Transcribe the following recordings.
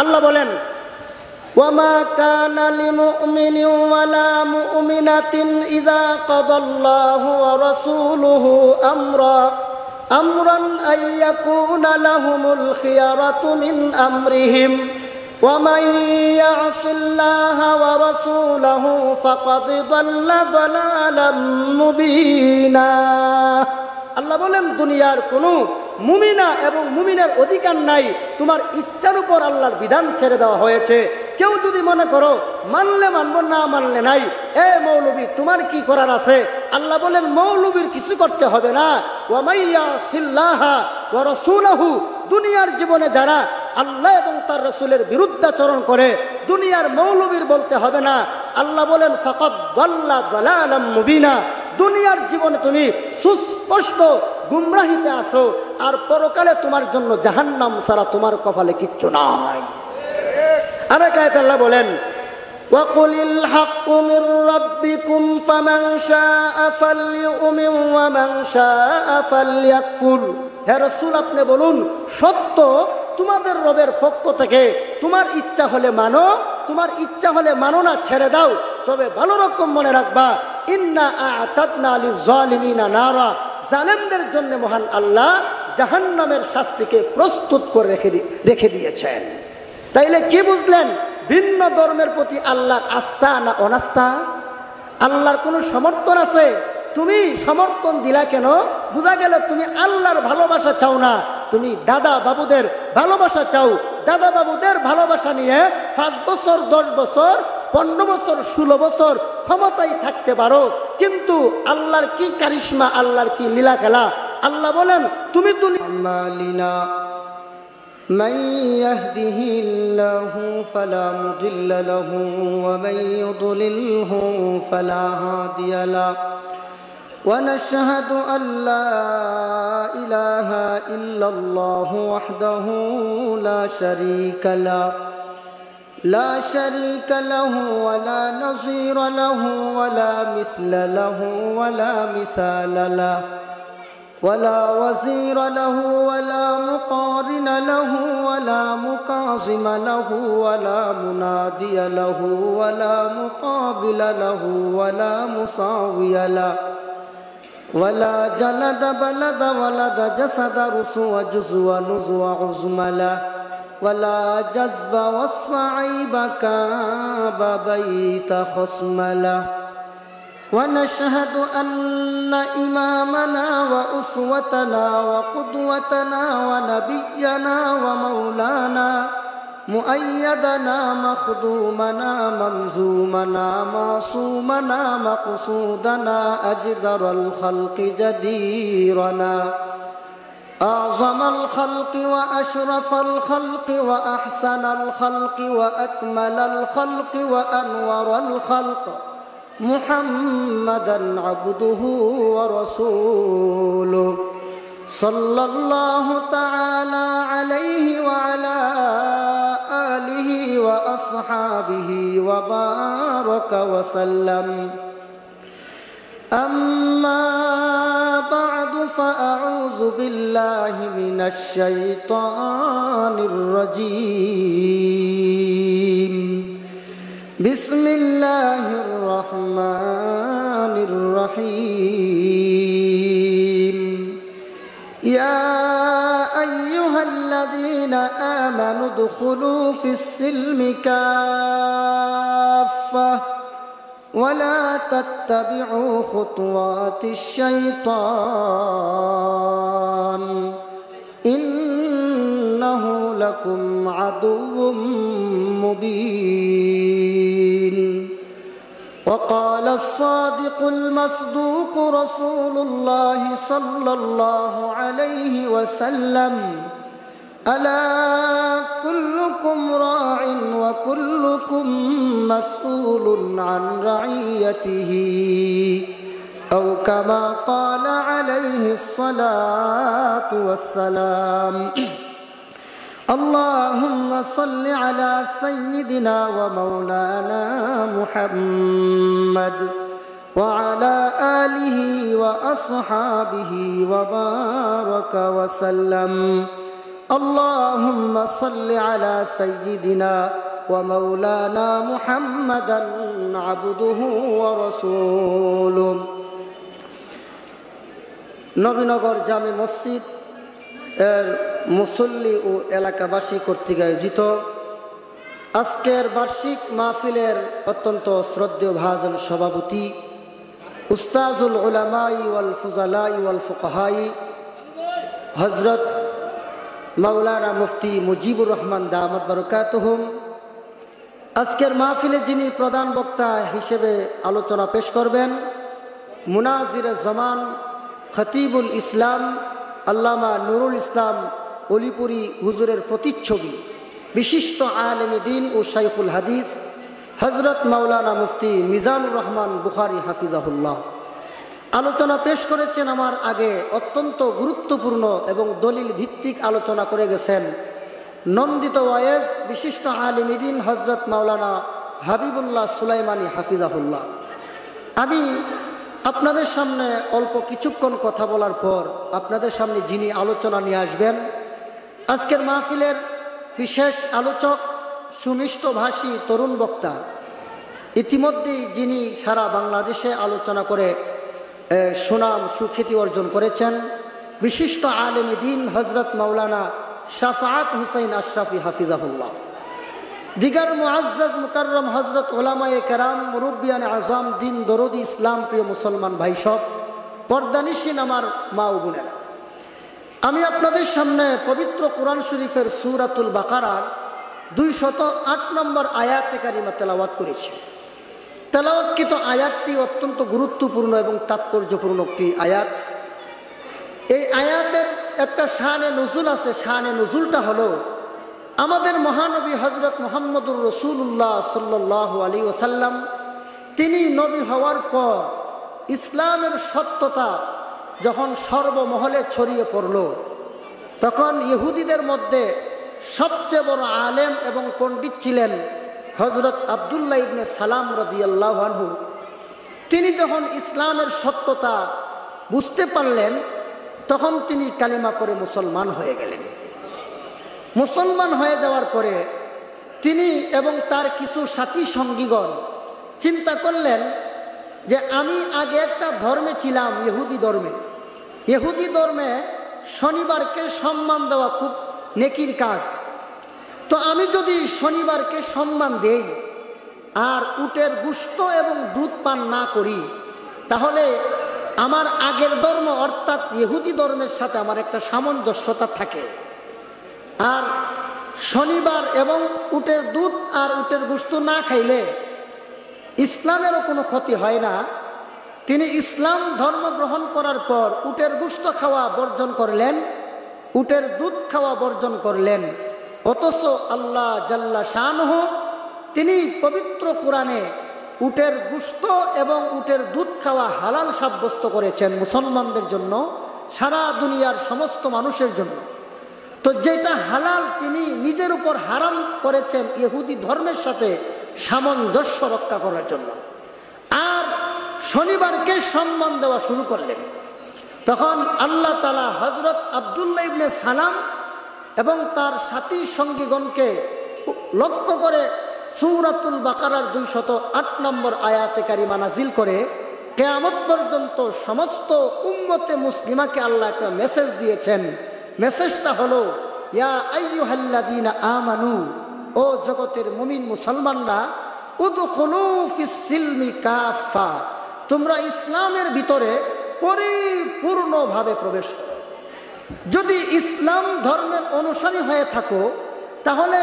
আল্লাহ বলেন ওয়ামা কানা লিমুমিনিন ওয়ালা মুমিনাতিন ইযা কাদাল্লাহু ওয়া রাসূলুহু আমরান আইয়াকুনা লাহুমুল খিয়ারাতু মিন আমরিহিম ومن يعص الله ورسوله فقد ضل ضلالا مبينا আল্লাহ বলেন দুনিয়ার কোনো মুমিনা এবং মুমিনের অধিকার নাই, তোমার ইচ্ছার উপর আল্লাহর বিধান ছেড়ে দেওয়া হয়েছে। কেউ যদি মনে করো মানলে মানবো না মানলে নাই, এ মৌলবী তোমার কি করার আছে? আল্লাহ বলেন মৌলবীর কিছু করতে হবে না। ওয়ামাইয়াসিল্লাহা ওয়া রাসূলহু, দুনিয়ার জীবনে যারা আল্লাহ এবং তার রাসূলের বিরুদ্ধাচরণ করে দুনিয়ার মৌলবীর বলতে হবে না। আল্লাহ বলেন ফাকাদ দাল্লা দালালাম মুবিনা, দুনিয়ার জীবনে তুমি সুস্পষ্ট গুমরাহিতে আসো, আর পরকালে তোমার জন্য জাহান্নাম ছাড়া তোমার কপালে কিচ্ছু নাই। আরেক আয়াতে আল্লাহ বলেন ওয়াকুলিল হাক্কু মির রাব্বিকুম ফামান শাআ ফালইউমিন ওয়া মান শাআ ফালইয়াকফুর। হে রাসূল আপনি বলুন সত্য তোমাদের রবের পক্ষ থেকে, তোমার ইচ্ছা হলে মানো, তোমার ইচ্ছা হলে মানো না, ছেড়ে দাও। তবে ভালো রকম মনে রাখবা ইন্না আ'তাদনা লিয-যালিমিনা নারা, জালেমদের জন্য মহান আল্লাহ জাহান্নামের শাস্তিকে প্রস্তুত করে রেখে দিয়েছেন। তাইলে কি বুঝলেন? ভিন্ন ধর্মের প্রতি আল্লাহর আস্থা না অনাস্থা? আল্লাহর কোনো সমর্থন আছে? তুমি সমর্থন দিলা কেন? বোঝা গেল তুমি আল্লাহর ভালোবাসা চাও না, তুমি দাদা বাবুদের ভালোবাসা চাও। দাদা বাবুদের ভালোবাসা নিয়ে 5 বছর 10 বছর 15 বছর 16 বছর ক্ষমতায় থাকতে পারো, কিন্তু আল্লাহর কি কারিশমা, আল্লাহর কি লীলা খেলা। আল্লাহ বলেন তুমি দুনিয়া من يهده الله فلا مضل له ومن يضلله فلا هادي له ونشهد أن لا إله إلا الله وحده لا شريك له ولا نظير له ولا مثل له ولا مثال له ولا وزير له ولا مقارن له ولا مكاظم له ولا منادي له ولا مقابل له ولا مساوي له ولا جلد بلد ولد جسد رسو جزو نزو عظم له ولا جذب وصف عيب كاب بيت خصم له ونشهد أن إمامنا وأسوتنا وقدوتنا ونبينا ومولانا مؤيدنا مخدومنا منزومنا معصومنا مقصودنا أجدر الخلق جديرنا أعظم الخلق وأشرف الخلق وأحسن الخلق وأكمل الخلق وأنور الخلق محمدا عبده ورسوله صلى الله تعالى عليه وعلى آله وأصحابه وبارك وسلم أما بعد فأعوذ بالله من الشيطان الرجيم بسم الله الرحمن الرحيم يا أيها الذين آمنوا ادخلوا في السلم كافة ولا تتبعوا خطوات الشيطان إنه لكم عدو مبين وقال الصادق المصدوق رسول الله صلى الله عليه وسلم ألا كلكم راع وكلكم مسؤول عن رعيته أو كما قال عليه الصلاة والسلام اللهم صل على سيدنا ومولانا محمد وعلى آله وأصحابه وبارك وسلم اللهم صل على سيدنا ومولانا محمدا عبده ورسوله। নবীনগর জামে মসজিদ এর মুসল্লি ও এলাকাবাসী কর্তৃক আয়োজিত আজকের বার্ষিক মাহফিলের অত্যন্ত শ্রদ্ধেয় ভাজন সভাপতি উস্তাজুল উলামাই ওয়াল ফুজালাই ওয়াল ফুকাহাই হযরত মাওলানা মুফতি মুজিবুর রহমান দামাত বারাকাতুহুম, আজকের মাহফিলে যিনি প্রধান বক্তা হিসেবে আলোচনা পেশ করবেন মুনাজিরে জামান খতিবুল ইসলাম আল্লামা নুরুল ইসলাম অলিপুরি হুজুরের প্রতিচ্ছবি বিশিষ্ট আলেমে দ্বীন ও শাইখুল হাদিস হযরত মাওলানা মুফতি মিজানুর রহমান বুখারী হাফিজাহুল্লাহ আলোচনা পেশ করেছেন। আমার আগে অত্যন্ত গুরুত্বপূর্ণ এবং দলিল ভিত্তিক আলোচনা করে গেছেন নন্দিত ওয়াইজ বিশিষ্ট আলেমে দ্বীন হযরত মাওলানা হাবিবুল্লাহ সুলাইমানি হাফিজাহুল্লাহ। আমি আপনাদের সামনে অল্প কিছুক্ষণ কথা বলার পর আপনাদের সামনে যিনি আলোচনা নিয়ে আসবেন, আজকের মাহফিলের বিশেষ আলোচক সুমিষ্টভাষী তরুণ বক্তা, ইতিমধ্যেই যিনি সারা বাংলাদেশে আলোচনা করে সুনাম সুখ্যাতি অর্জন করেছেন, বিশিষ্ট আলেমে দ্বীন হযরত মাওলানা শাফাআত হুসাইন আশরাফি হাফিজাহুল্লাহ। দিগার মুআজ্জাজ মুকাররম হযরত উলামায়ে কেরাম মুরব্বিয়ানে আজম দিন দরদি ইসলাম প্রিয় মুসলমান ভাই সব পর্দানিশীন আমার মা ও বোনেরা, আমি আপনাদের সামনে পবিত্র কোরআন শরীফের সূরাতুল বাকারার 208 নম্বর আয়াতে কারিমা তেলাওয়াত করেছি। তেলাওয়াতকৃত আয়াতটি অত্যন্ত গুরুত্বপূর্ণ এবং তাৎপর্যপূর্ণ একটি আয়াত। এই আয়াতের একটা শানে নুজুল আছে। শানে নুজুলটা হলো আমাদের মহানবী হযরত মুহাম্মদুর রাসূলুল্লাহ সাল্লাল্লাহু আলাইহি ওয়াসাল্লাম তিনি নবী হওয়ার পর ইসলামের সত্যতা যখন সর্বমহলে ছড়িয়ে পড়ল, তখন ইহুদিদের মধ্যে সবচেয়ে বড় আলেম এবং পণ্ডিত ছিলেন হযরত আব্দুল্লাহ ইবনে সালাম রাদিয়াল্লাহু আনহু। তিনি যখন ইসলামের সত্যতা বুঝতে পারলেন, তখন তিনি কালিমা পড়ে মুসলমান হয়ে গেলেন। মুসলমান হয়ে যাওয়ার পরে তিনি এবং তার কিছু সাথী সঙ্গীগণ চিন্তা করলেন যে আমি আগে একটা ধর্মে ছিলাম, ইহুদি ধর্মে। ইহুদি ধর্মে শনিবারকে সম্মান দেওয়া খুব নেকির কাজ। তো আমি যদি শনিবারকে সম্মান দেই আর উটের গোশত এবং দুধ পান না করি, তাহলে আমার আগের ধর্ম অর্থাৎ ইহুদি ধর্মের সাথে আমার একটা সামঞ্জস্যতা থাকে। আর শনিবার এবং উটের দুধ আর উটের গোশত না খাইলে ইসলামেরও কোনো ক্ষতি হয় না। তিনি ইসলাম ধর্ম গ্রহণ করার পর উটের গোশত খাওয়া বর্জন করলেন, উটের দুধ খাওয়া বর্জন করলেন। অথচ আল্লাহ জাল্লা শানুহু তিনি পবিত্র কোরআনে উটের গোশত এবং উটের দুধ খাওয়া হালাল সাব্যস্ত করেছেন মুসলমানদের জন্য, সারা দুনিয়ার সমস্ত মানুষের জন্য। তো যেটা হালাল তিনি নিজের উপর হারাম করেছেন ইহুদি ধর্মের সাথে সামঞ্জস্য রক্ষা করার জন্য। আর শনিবারকে সম্মান দেওয়া শুরু করলেন। তখন আল্লাহ তাআলা হযরত আব্দুল্লাহ ইবনে সালাম এবং তার সাথী সঙ্গীগণকে লক্ষ্য করে সূরাতুল বাকারার 208 নম্বর আয়াতে কারিমা নাজিল করে কিয়ামত পর্যন্ত সমস্ত উম্মতে মুসলিমাকে আল্লাহ একটা মেসেজ দিয়েছেন। মেসেজটা হলো, ইয়া আইয়ুহাল্লাযীনা আমানু, ও জগতের মুমিন মুসলমানরা, উদখুলু ফিস সিলমি কাফা, তোমরা ইসলামের ভিতরে পরিপূর্ণভাবে প্রবেশ করো। যদি ইসলাম ধর্মের অনুসারী হয়ে থাকো, তাহলে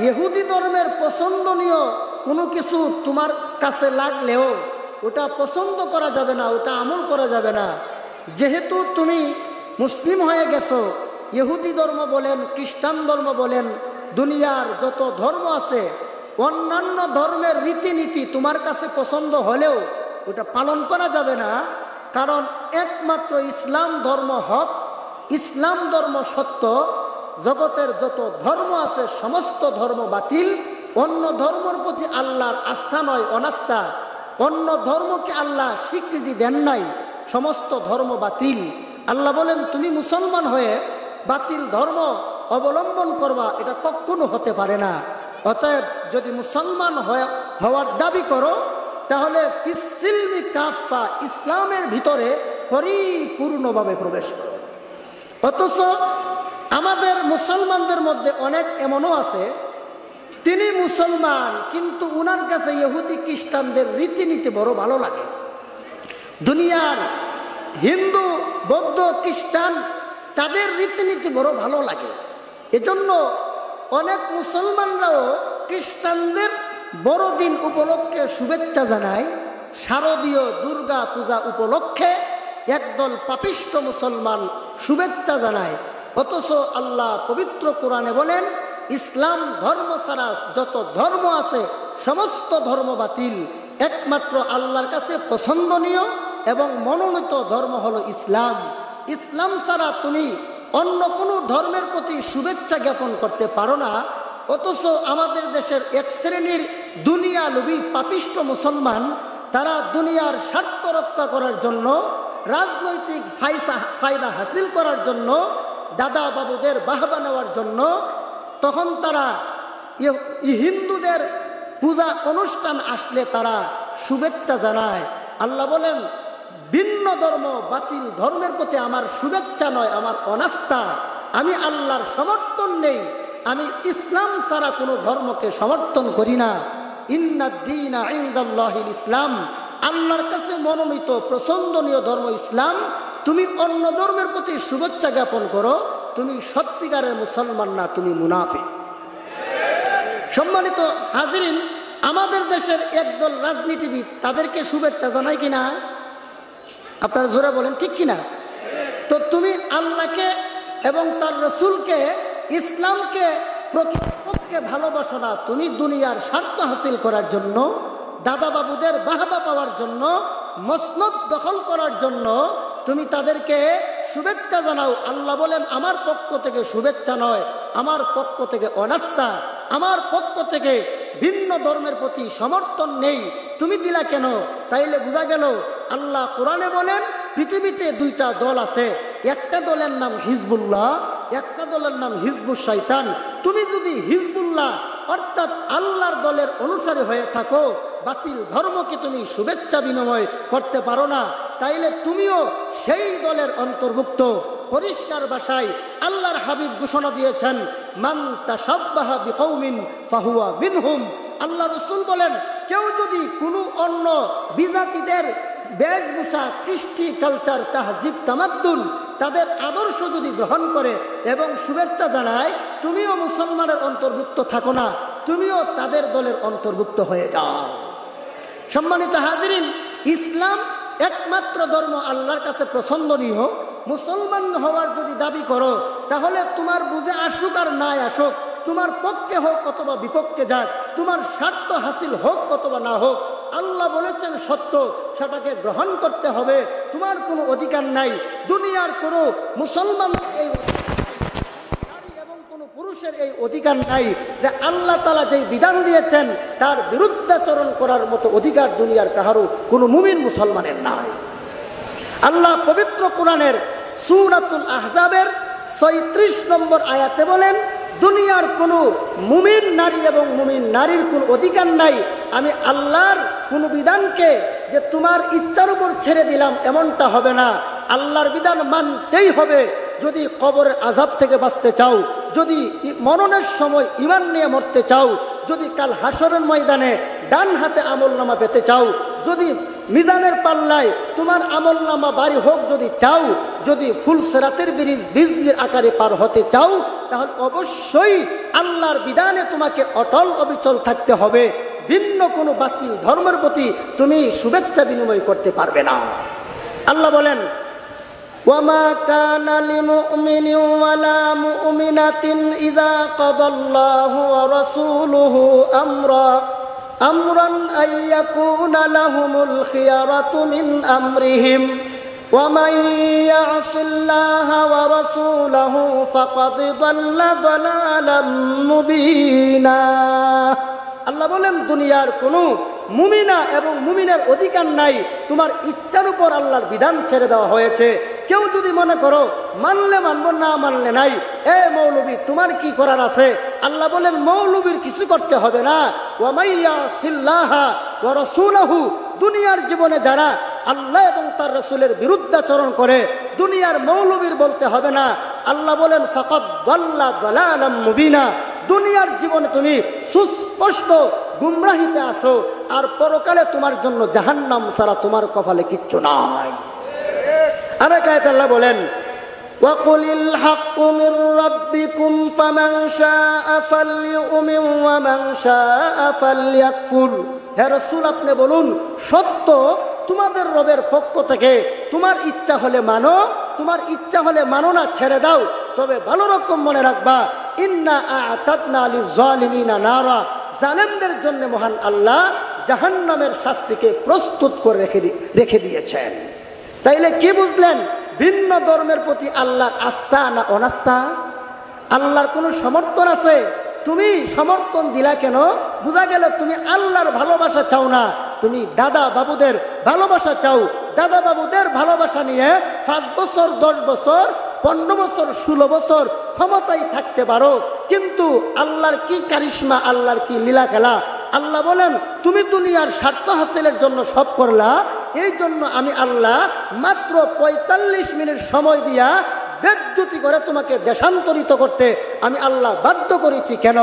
ইহুদি ধর্মের পছন্দনীয় কোনো কিছু তোমার কাছে লাগলেও ওটা পছন্দ করা যাবে না, ওটা আমল করা যাবে না। যেহেতু তুমি মুসলিম হয়ে গেছো, ইহুদি ধর্ম বলেন, খ্রিস্টান ধর্ম বলেন, দুনিয়ার যত ধর্ম আছে, অন্যান্য ধর্মের রীতিনীতি তোমার কাছে পছন্দ হলেও ওটা পালন করা যাবে না। কারণ একমাত্র ইসলাম ধর্ম হক, ইসলাম ধর্ম সত্য। জগতের যত ধর্ম আছে সমস্ত ধর্ম বাতিল। অন্য ধর্মের প্রতি আল্লাহর আস্থা নয়, অনাস্থা। অন্য ধর্মকে আল্লাহ স্বীকৃতি দেন নাই, সমস্ত ধর্ম বাতিল। আল্লাহ বলেন, তুমি মুসলমান হয়ে বাতিল ধর্ম অবলম্বন করবা, এটা কখনো হতে পারে না। অতএব যদি মুসলমান হওয়ার দাবি করো তাহলে ফিসসিলমি কাফা, ইসলামের ভিতরে পরিপূর্ণভাবে প্রবেশ করো। অথচ আমাদের মুসলমানদের মধ্যে অনেক এমনও আছে, তিনি মুসলমান কিন্তু উনার কাছে ইহুদি খ্রিস্টানদের রীতিনীতি বড় ভালো লাগে। দুনিয়ার হিন্দু, বৌদ্ধ, খ্রিস্টান তাদের রীতিনীতি বড় ভালো লাগে। এজন্য অনেক মুসলমানরাও খ্রিস্টানদের বড়দিন উপলক্ষে শুভেচ্ছা জানায়। শারদীয় দুর্গা পূজা উপলক্ষে একদল পাপিষ্ঠ মুসলমান শুভেচ্ছা জানায়। অথচ আল্লাহ পবিত্র কোরআনে বলেন, ইসলাম ধর্ম ছাড়া যত ধর্ম আছে সমস্ত ধর্ম বাতিল, একমাত্র আল্লাহর কাছে পছন্দনীয় এবং মনোনীত ধর্ম হলো ইসলাম। ইসলাম ছাড়া তুমি অন্য কোনো ধর্মের প্রতি শুভেচ্ছা জ্ঞাপন করতে পারো না। অথচ আমাদের দেশের এক শ্রেণীর দুনিয়া লোভী পাপিষ্ঠ মুসলমান, তারা দুনিয়ার স্বার্থ রক্ষা করার জন্য, রাজনৈতিক ফায়দা হাসিল করার জন্য, দাদা বাবুদের বাহবা নেওয়ার জন্য, তখন তারা হিন্দুদের পূজা অনুষ্ঠান আসলে তারা শুভেচ্ছা জানায়। আল্লাহ বলেন, ভিন্ন ধর্ম বাতিল ধর্মের প্রতি আমার শুভেচ্ছা নয়, আমার অনাস্থা। আমি আল্লাহর সমর্থন নেই, আমি ইসলাম ছাড়া কোনো ধর্মকে সমর্থন করি না। ইন্নাদ-দীনা ইনদাল্লাহিল ইসলাম, আল্লাহর কাছে মনোনীত পছন্দনীয় ধর্ম ইসলাম। তুমি অন্য ধর্মের প্রতি শুভেচ্ছা জ্ঞাপন করো, তুমি সত্যিকারের মুসলমান না, তুমি মুনাফিক। সম্মানিত হাজিরিন, আমাদের দেশের একদল রাজনীতিবিদ তাদেরকে শুভেচ্ছা জানায় কিনা? আপনারা জোরে বলেন, ঠিক কিনা? তো তুমি আল্লাহকে এবং তার রসুলকে, ইসলামকে প্রকৃতপক্ষে ভালোবাসো না, তুমি দুনিয়ার স্বার্থ হাসিল করার জন্য, দাদা বাবুদের বাহবা পাওয়ার জন্য, মসনদ দখল করার জন্য তুমি তাদেরকে শুভেচ্ছা জানাও। আল্লাহ বলেন, আমার পক্ষ থেকে শুভেচ্ছা নয়, আমার পক্ষ থেকে অনাস্থা, আমার পক্ষ থেকে ভিন্ন ধর্মের প্রতি সমর্থন নেই। তুমি দিলা কেন? তাইলে বোঝা গেল আল্লাহ কোরআনে বলেন, পৃথিবীতে দুইটা দল আছে, একটা দলের নাম হিজবুল্লাহ, একটা দলের নাম হিজবুশ শয়তান। তুমি যদি হিজবুল্লাহ অর্থাৎ আল্লাহর দলের অনুসারী হয়ে থাকো, বাতিল ধর্মকে তুমি শুভেচ্ছা বিনিময় করতে পারো না, তাইলে তুমিও সেই দলের অন্তর্ভুক্ত। পরিষ্কার ভাষায় আল্লাহর হাবিব ঘোষণা দিয়েছেন, মান তাশাব্বাহা বিকৌমিন ফাহুয়া মিনহুম। আল্লাহ রাসূল বলেন, কেউ যদি কোনো অন্য বিজাতিদের বেশভূষা, কৃষ্টি, কালচার, তাহজিব, তামাদ্দুন, তাদের আদর্শ যদি গ্রহণ করে এবং শুভেচ্ছা জানায়, তুমিও মুসলমানের অন্তর্ভুক্ত থাকো না, তুমিও তাদের দলের অন্তর্ভুক্ত হয়ে যাও। সম্মানিত হাজিরিন, ইসলাম একমাত্র ধর্ম আল্লাহর কাছে পছন্দনীয়। মুসলমান হওয়ার যদি দাবি করো, তাহলে তোমার বুঝে আসুক আর নাই আসুক, তোমার পক্ষে হোক অথবা বিপক্ষে যাক, তোমার স্বার্থ হাসিল হোক অথবা না হোক, আল্লাহ বলেছেন সত্য, সেটাকে গ্রহণ করতে হবে। তোমার কোনো অধিকার নাই, দুনিয়ার কোনো মুসলমান এই নারী এবং কোনো পুরুষের এই অধিকার নাই যে আল্লাহ তাআলা যেই বিধান দিয়েছেন তার বিরুদ্ধাচরণ করার মতো অধিকার দুনিয়ার কাহারও কোনো মুমিন মুসলমানের নাই। আল্লাহ পবিত্র কোরআনের সূরাতুল আহজাবের ৩৬ নম্বর আয়াতে বলেন, দুনিয়ার কোনো মুমিন নারী এবং মুমিন নারীর কোনো অধিকার নাই আমি আল্লাহর কোনো বিধানকে যে তোমার ইচ্ছার উপর ছেড়ে দিলাম এমনটা হবে না। আল্লাহর বিধান মানতেই হবে। যদি কবরের আযাব থেকে বাঁচতে চাও, যদি মরণের সময় ঈমান নিয়ে মরতে চাও, যদি কাল হাসরের ময়দানে ডান হাতে আমলনামা পেতে চাও, যদি মিজানের পাল্লায় তোমার আমলনামা বাড়ি হোক যদি চাও, যদি ফুল সিরাতের ব্রিজ বিজলির আকারে পার হতে চাও, তাহলে অবশ্যই আল্লাহর বিধানে তোমাকে অটল অবিচল থাকতে হবে। ভিন্ন কোনো বাতিল ধর্মের প্রতি তুমি শুভেচ্ছা বিনিময় করতে পারবে না। আল্লাহ বলেন, ওয়ামা কানা লিমুমিনিন ওয়ালা মুমিনাতিন ইযা কাদাল্লাহু ওয়া রাসূলুহু আমরান আইয়াকুনা লাহুমুল খিয়ারাতু মিন আমরিহিম ওয়া মান ইয়াসিল্লাহা ওয়া রাসূলাহু ফাকাদ দাল্লা দালালাম মুবিনা। আল্লাহ বলেন, দুনিয়ার কোনো মুমিনা এবং মুমিনের অধিকার নাই, তোমার ইচ্ছার উপর আল্লাহর বিধান ছেড়ে দেওয়া হয়েছে। কেউ যদি মনে করো মানলে মানব না মানলে নাই, এ মৌলবী তোমার কি করার আছে? আল্লাহ বলেন মৌলবীর কিছু করতে হবে না। ওয়া মাইয়াসিল্লাহা ওয়া রাসূলাহু, দুনিয়ার জীবনে যারা আল্লাহ এবং তার রাসূলের বিরুদ্ধাচরণ করে দুনিয়ার মৌলবীর বলতে হবে না। আল্লাহ বলেন ফাকাদ দাল্লা দালালাম মুবিনা, দুনিয়ার জীবনে তুমি সুস্পষ্ট গুমরাহিতে আসো, আর পরকালে তোমার জন্য জাহান্নাম ছাড়া তোমার কপালে কিচ্ছু নাই। আরেক আয়াতে আল্লাহ বলেন ওয়াকুলিল হাক্কু মির রাব্বিকুম ফামান শাআ ফালইউমিন ওয়া মান শাআ ফালইয়াকফুর। হে রাসূল আপনি বলুন সত্য তোমাদের রবের পক্ষ থেকে, তোমার ইচ্ছা হলে মানো, তোমার ইচ্ছা হলে মানো না ছেড়ে দাও, তবে ভালো রকম মনে রাখবা ইন্না আ'তাদনা লিয-যালিমিনা নারা, জালেমদের জন্য মহান আল্লাহ জাহান্নামের শাস্তিকে প্রস্তুত করে রেখে দিয়েছেন। তাইলে কি বুঝলেন? ভিন্ন ধর্মের প্রতি আল্লাহর আস্থা না অনাস্থা? আল্লাহর কোনো সমর্থন আছে? তুমি সমর্থন দিলা কেন? বোঝা গেল তুমি আল্লাহর ভালোবাসা চাও না, তুমি দাদা বাবুদের ভালোবাসা চাও। দাদা বাবুদের ভালোবাসা নিয়ে 5 বছর 10 বছর 15 বছর 16 বছর ক্ষমতায় থাকতে পারো, কিন্তু আল্লাহর কি কারিশমা, আল্লাহর কি লীলা খেলা। আল্লাহ বলেন তুমি দুনিয়ার স্বার্থ হাসিলের জন্য সব করলা, এই জন্য আমি আল্লাহ মাত্র 45 মিনিট সময় দিয়া বেজ্জতি করে তোমাকে দেশান্তরিত করতে আমি আল্লাহ বাধ্য করেছি। কেন?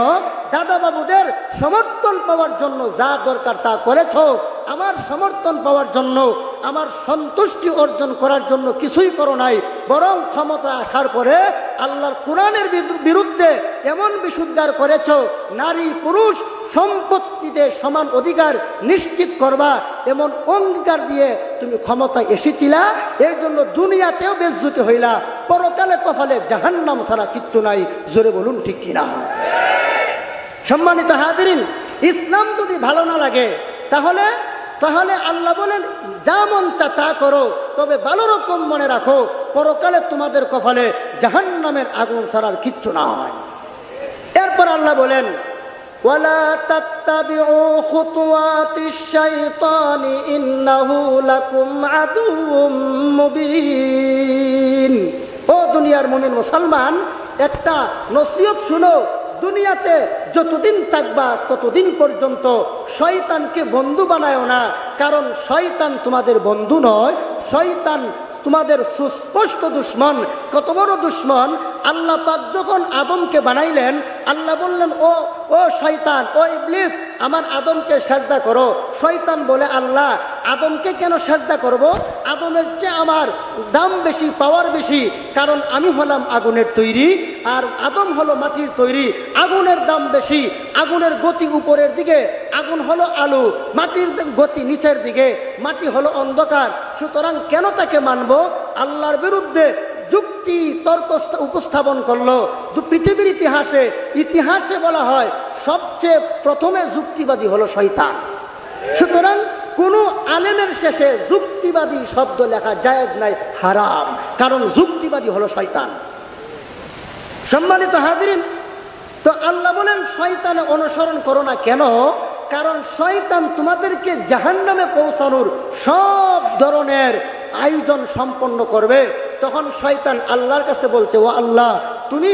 দাদা বাবুদের সমর্থন পাওয়ার জন্য যা দরকার তা করেছো, আমার সমর্থন পাওয়ার জন্য, আমার সন্তুষ্টি অর্জন করার জন্য কিছুই করো নাই, বরং ক্ষমতা আসার পরে আল্লাহর কোরআনের বিরুদ্ধে এমন বিশুদ্ধার করেছো, নারী পুরুষ সম্পত্তিতে সমান অধিকার নিশ্চিত করবা এমন অঙ্গীকার দিয়ে তুমি ক্ষমতায় এসেছিলা। এই জন্য দুনিয়াতেও বেজ্জতি হইলা, পরকালে কপালে জাহান্নাম ছাড়া কিচ্ছু নাই। জোরে বলুন ঠিক কিনা? সম্মানিত হাজিরিন, ইসলাম যদি ভালো না লাগে তাহলে আল্লাহ বলেন যা মন চা তা করো, তবে ভালো রকম মনে রাখো পরকালে তোমাদের কপালে জাহান্নামের আগুন ছাড়ার কিচ্ছু নাই। এরপর আল্লাহ বলেন ওয়ালা তাত্তাবিউ খুতুওয়াতিশ শাইতানি ইন্নাহু লাকুম আদুউম মুবিন। ও দুনিয়ার মুমিন মুসলমান, একটা নসিহত শুনো, দুনিয়াতে যতদিন থাকবা ততদিন পর্যন্ত শয়তানকে বন্ধু বানায়ও না, কারণ শয়তান তোমাদের বন্ধু নয়, শয়তান তোমাদের সুস্পষ্ট দুশমন। কত বড় দুশমন! আল্লাহ পাক যখন আদমকে বানাইলেন, আল্লাহ বললেন ও শয়তান, ও ইবলিস, আমার আদমকে সাজদা করো। শয়তান বলে আল্লাহ আদমকে কেন সাজদা করব? আদমের চেয়ে আমার দাম বেশি, পাওয়ার বেশি, কারণ আমি হলাম আগুনের তৈরি আর আদম হলো মাটির তৈরি। আগুনের দাম বেশি, আগুনের গতি উপরের দিকে, আগুন হলো আলো, মাটির গতি নিচের দিকে, মাটি হলো অন্ধকার। সুতরাং কেন তাকে মানব? আল্লাহর বিরুদ্ধে যুক্তি তর্ক উপস্থাপন করলো। পৃথিবীর ইতিহাসে বলা হয় সবচেয়ে প্রথমে যুক্তিবাদী হলো শয়তান। সুতরাং কোনো আলেমের শেষে যুক্তিবাদী শব্দ লেখা জায়েজ নাই, হারাম, কারণ যুক্তিবাদী হলো শয়তান। সম্মানিত হাজিরিন, তো আল্লাহ বলেন শয়তানে অনুসরণ করো না। কেন? কারণ শয়তান তোমাদেরকে জাহান্নামে পৌঁছানোর সব ধরনের আয়োজন সম্পন্ন করবে। তখন শয়তান আল্লাহর কাছে বলছে, ও আল্লাহ, তুমি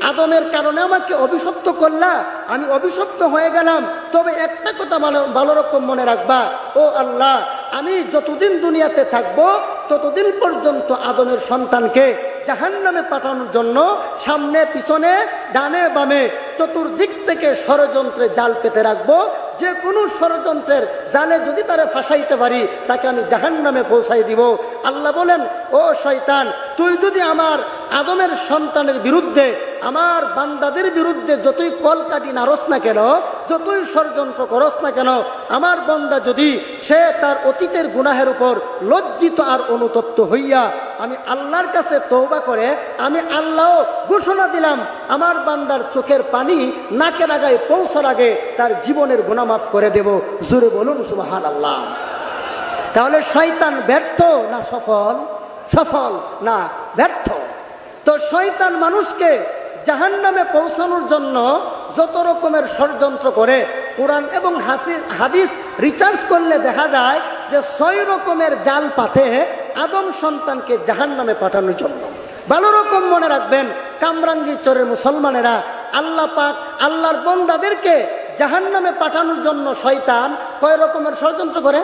আদমের কারণে আমাকে অভিশপ্ত করলা, আমি অভিশপ্ত হয়ে গেলাম, তবে একটা কথা ভালো রকম মনে রাখবা, ও আল্লাহ, আমি যতদিন দুনিয়াতে থাকবো ততদিন পর্যন্ত আদমের সন্তানকে জাহান্নামে পাঠানোর জন্য সামনে পিছনে ডানে বামে চতুর্দিক থেকে ষড়যন্ত্রে জাল পেতে রাখবো। যে কোনো ষড়যন্ত্রের জালে যদি তারা ফাঁসাইতে পারি তাকে আমি জাহান্নামে পৌঁছাই দিব। আল্লাহ বলেন, ও শয়তান, তুই যদি আমার আদমের সন্তানের বিরুদ্ধে, আমার বান্দাদের বিরুদ্ধে যতই কলকাঠি নাড়স না কেন, যতই ষড়যন্ত্র করস না কেন, আমার বান্দা যদি সে তার অতীতের গুনাহের উপর লজ্জিত আর অনুতপ্ত হইয়া আমি আল্লাহর কাছে তওবা করে, আমি আল্লাহ ঘোষণা দিলাম আমার বান্দার চোখের পানি নাকের আগায় পৌঁছার আগে তার জীবনের গুনাহ মাফ করে দেব। জোরে বলুন সুবহানাল্লাহ। তাহলে শয়তান ব্যর্থ না সফল? সফল না ব্যর্থ। তো শয়তান মানুষকে জাহান্নামে পৌঁছানোর জন্য যত রকমের ষড়যন্ত্র করে, কোরআন এবং হাদিস রিসার্চ করলে দেখা যায় যে 6 রকমের জাল পাতে আদম সন্তানকে জাহান্নামে পাঠানোর জন্য। ভালো রকম মনে রাখবেন, কামরাঙ্গীর চরের মুসলমানেরা, আল্লাহ পাক আল্লাহর বান্দাদেরকে জাহান্নামে পাঠানোর জন্য শয়তান কয় রকমের ষড়যন্ত্র করে?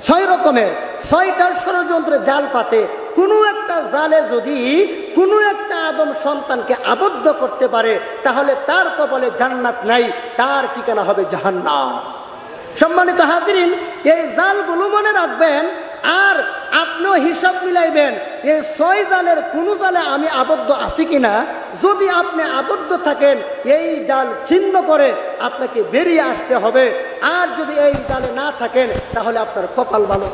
6 রকমের। 6টার ষড়যন্ত্রে জাল পাতে। কোনো একটা জালে যদি কোনো একটা আদম সন্তানকে আবদ্ধ করতে পারে, তাহলে তার কপালে জান্নাত নাই, তার ঠিকানা হবে জাহান্নাম। সম্মানিত হাজিরিন, এই জালগুলো মনে রাখবেন, আর আপনিও হিসাব মিলাইবেন এই 6 জালের কোন জালে আমি আবদ্ধ আছি কিনা। যদি আপনি আবদ্ধ থাকেন, এই জাল ছিন্ন করে আপনাকে বেরিয়ে আসতে হবে। আর যদি এই জালে না থাকেন, তাহলে আপনার কপাল ভালো।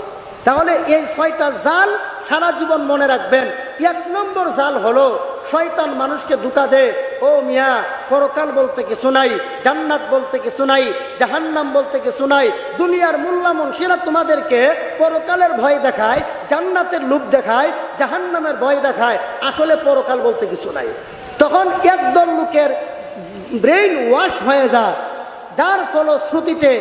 তাহলে এই 6টা জাল সারা জীবন মনে রাখবেন। 1 নম্বর জাল হলো শয়তান মানুষকে ধোঁকা দেয়, ও মিয়া পরকাল বলতে কিছু নাই, জান্নাত বলতে কিছু নাই, জাহান্নাম বলতে কিছু নাই। দুনিয়ার মোল্লা মুন্সিরা তোমাদেরকে পরকালের ভয় দেখায়, জান্নাতের লোভ দেখায়, জাহান্নামের ভয় দেখায়, আসলে পরকাল বলতে কিছু নাই। তখন একদল লোকের ব্রেইন ওয়াশ হয়ে যায়, যার ফলশ্রুতিতে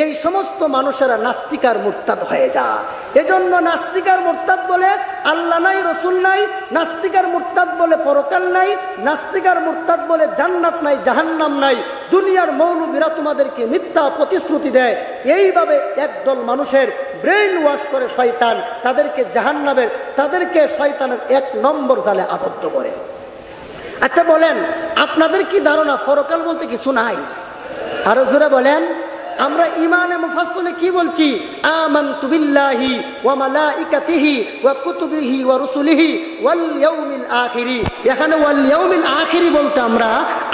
এই সমস্ত মানুষেরা নাস্তিকার মুরতাদ হয়ে যায়। এজন্য নাস্তিকার মুরতাদ বলে আল্লাহ নাই, রসুল নাই, নাস্তিকার মুরতাদ বলে পরকাল নাই, নাস্তিকার মুরতাদ বলে জান্নাত নাই, জাহান্নাম নাই। দুনিয়ার মৌলবীরা তোমাদেরকে মিথ্যা প্রতিশ্রুতি দেয়। এইভাবে একদল মানুষের ব্রেইন ওয়াশ করে শয়তান, তাদেরকে জাহান্নামের, তাদেরকে শয়তানের 1 নম্বর জালে আবদ্ধ করে। আচ্ছা বলেন, আপনাদের কি ধারণা পরকাল বলতে কিছু নাই? আরো জোরে বলেন। আমরা ইমানে মুফাসসলে কি বলছি? আমানতু বিল্লাহি ওয়া মালাইকাতিহি ওয়া কুতুবিহি ওয়া রুসুলিহি ওয়াল ইয়াউমিল আখিরি। এখানে ওয়াল ইয়াউমিল আখিরি বলতে আমরা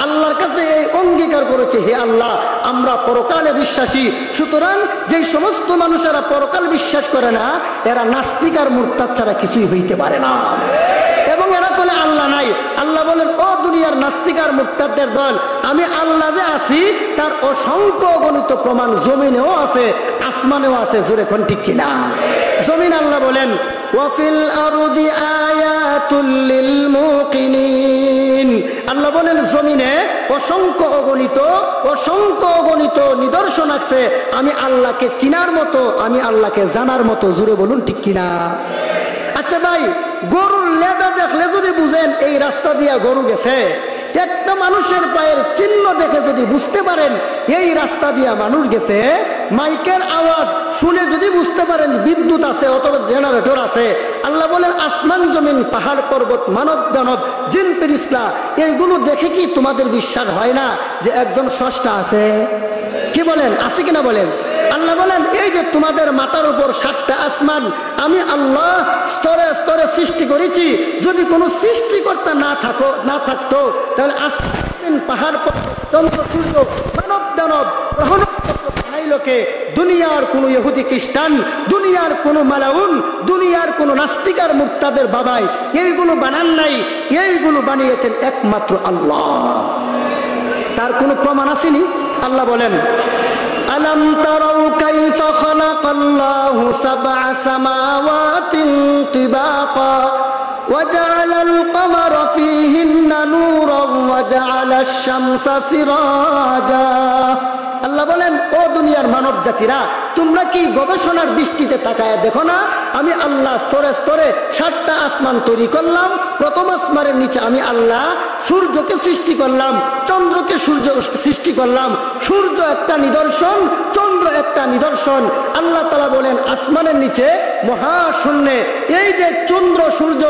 আল্লাহর কাছে এই অঙ্গীকার করেছি, হে আল্লাহ আমরা পরকালে বিশ্বাসী। সুতরাং যে সমস্ত মানুষেরা পরকাল বিশ্বাস করে না, এরা নাস্তিক আর মুরতাদ ছাড়া কিছুই হইতে পারে না। এবং এরা বলে আল্লাহ নাই। আল্লাহ বলেন, ও দুনিয়ার নাস্তিক আর মুরতাদদের দল, আমি আল্লাহ যে আছি তার অসংখ্য অগণিত প্রমাণ জমিনেও আছে, আসমানেও আছে। জোরে কোন ঠিক কিনা? জমিন আল্লাহ বলেন, ওয়াফিল আরদি আয়াতুল লিল মুকিনিন। আল্লাহ বলেন জমিনে অসংখ্য অগণিত নিদর্শন আছে আমি আল্লাহকে চিনার মতো, আমি আল্লাহকে জানার মতো। জোরে বলুন ঠিক কিনা? আচ্ছা ভাই, গরুর লেদা দেখলে যদি বুঝেন এই রাস্তা দিয়া গরু গেছে, একটা মানুষের পায়ের চিহ্ন দেখে যদি বুঝতে পারেন এই রাস্তা দিয়া মানুষ গেছে, মাইকের আওয়াজ শুনে যদি বুঝতে পারেন বিদ্যুৎ আছে অথবা জেনারেটর আছে, আল্লাহ বলেন আসমান জমিন পাহাড় পর্বত মানব দানব জিন ফেরেশতা এইগুলো দেখে কি তোমাদের বিশ্বাস হয় না যে একজন স্রষ্টা আছে? কি বলেন, আছে কিনা বলেন? আল্লাহ বলেন, এই যে তোমাদের মাথার উপর 7টা আসমান আমি আল্লাহ স্তরে স্তরে সৃষ্টি করেছি। যদি কোনো সৃষ্টিকর্তা না থাকতো তাহলে আসমান পাহাড় চন্দ্র সূর্য মানব দানব গ্রহ নক্ষত্র বানাইলোকে? দুনিয়ার কোনো ইহুদি খ্রিস্টান, দুনিয়ার কোনো মালাউন, দুনিয়ার কোনো নাস্তিক আর মুরতাদের বাবাই এইগুলো বানান নাই। এইগুলো বানিয়েছেন একমাত্র আল্লাহ। তার কোনো প্রমাণ আসেনি? আল্লাহ বলেন, আলম তারাউ কাইফা খালাকাল্লাহু সাবআ সামাওয়াতিন তিবাকা ওয়া জাআলাল কমারা ফীহিন্না নূরান ওয়া জাআলাশ শামসা সিরাজা। আল্লাহ বলেন, ও দুনিয়ার মানব জাতিরা, তোমরা কি গবেষণার দৃষ্টিতে তাকায় দেখো না আমি আল্লাহ স্তরে স্তরে 7টা আসমান তৈরি করলাম। প্রথম আসমানের নিচে আমি আল্লাহ সূর্যকে সৃষ্টি করলাম, চন্দ্রকে সূর্য সৃষ্টি করলাম। সূর্য একটা নিদর্শন, চন্দ্র একটা নিদর্শন। আল্লাহ তাআলা বলেন আসমানের নিচে মহাশূন্যে এই যে চন্দ্র সূর্য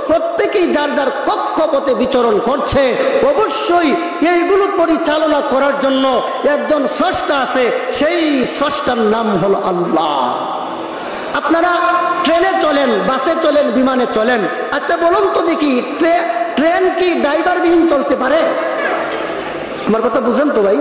প্রত্যেকেই যার যার কক্ষপথে বিচরণ করছে, অবশ্যই এইগুলো পরিচালনা করার জন্য একজন স্রষ্টা আছে, সেই স্রষ্টার নাম হলো আল্লাহ। আপনারা ট্রেনে চলেন, বাসে চলেন, বিমানে চলেন, আচ্ছা বলুন তো দেখি ট্রেন কি ড্রাইভারবিহীন চলতে পারে? আমার কথা বুঝেন তো ভাই?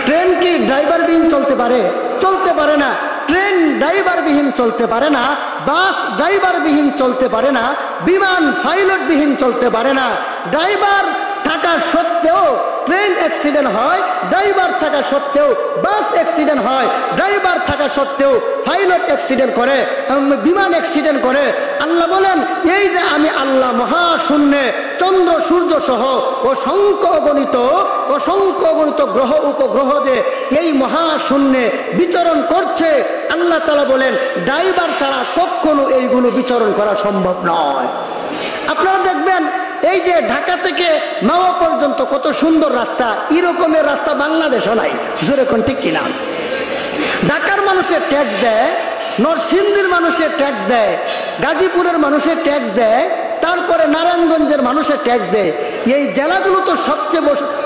ট্রেন কি ড্রাইভারবিহীন চলতে পারে? চলতে পারে না। ট্রেন ড্রাইভারবিহীন চলতে পারে না, বাস ড্রাইভারবিহীন চলতে পারে না, বিমান পাইলটবিহীন চলতে পারে না। ড্রাইভার থাকা সত্ত্বেও ট্রেন অ্যাক্সিডেন্ট হয়, ড্রাইভার থাকা সত্ত্বেও বাস অ্যাক্সিডেন্ট হয়, ড্রাইভার থাকা সত্ত্বেও পাইলট অ্যাক্সিডেন্ট করে, বিমান অ্যাক্সিডেন্ট করে। আল্লাহ বলেন, এই যে আমি আল্লাহ মহাশূন্যে চন্দ্র সূর্য সহ অসংখ্য অগণিত গ্রহ উপগ্রহ যে এই মহাশূন্যে বিচরণ করছে, আল্লাহ তাআলা বলেন ড্রাইভার ছাড়া কখনো এইগুলো বিচরণ করা সম্ভব নয়। আপনারা দেখবেন এই যে ঢাকা থেকে মাওয়া পর্যন্ত কত সুন্দর রাস্তা, এরকমের রাস্তা বাংলাদেশও নাই। জোরে কোন ঠিক কিনা? ঢাকার মানুষের ট্যাক্স দেয়, নরসিংদীর মানুষের ট্যাক্স দেয়, গাজীপুরের মানুষের ট্যাক্স দেয়, তারপরে নারায়ণগঞ্জের মানুষের ট্যাক্স দেয়। এই জেলাগুলো তো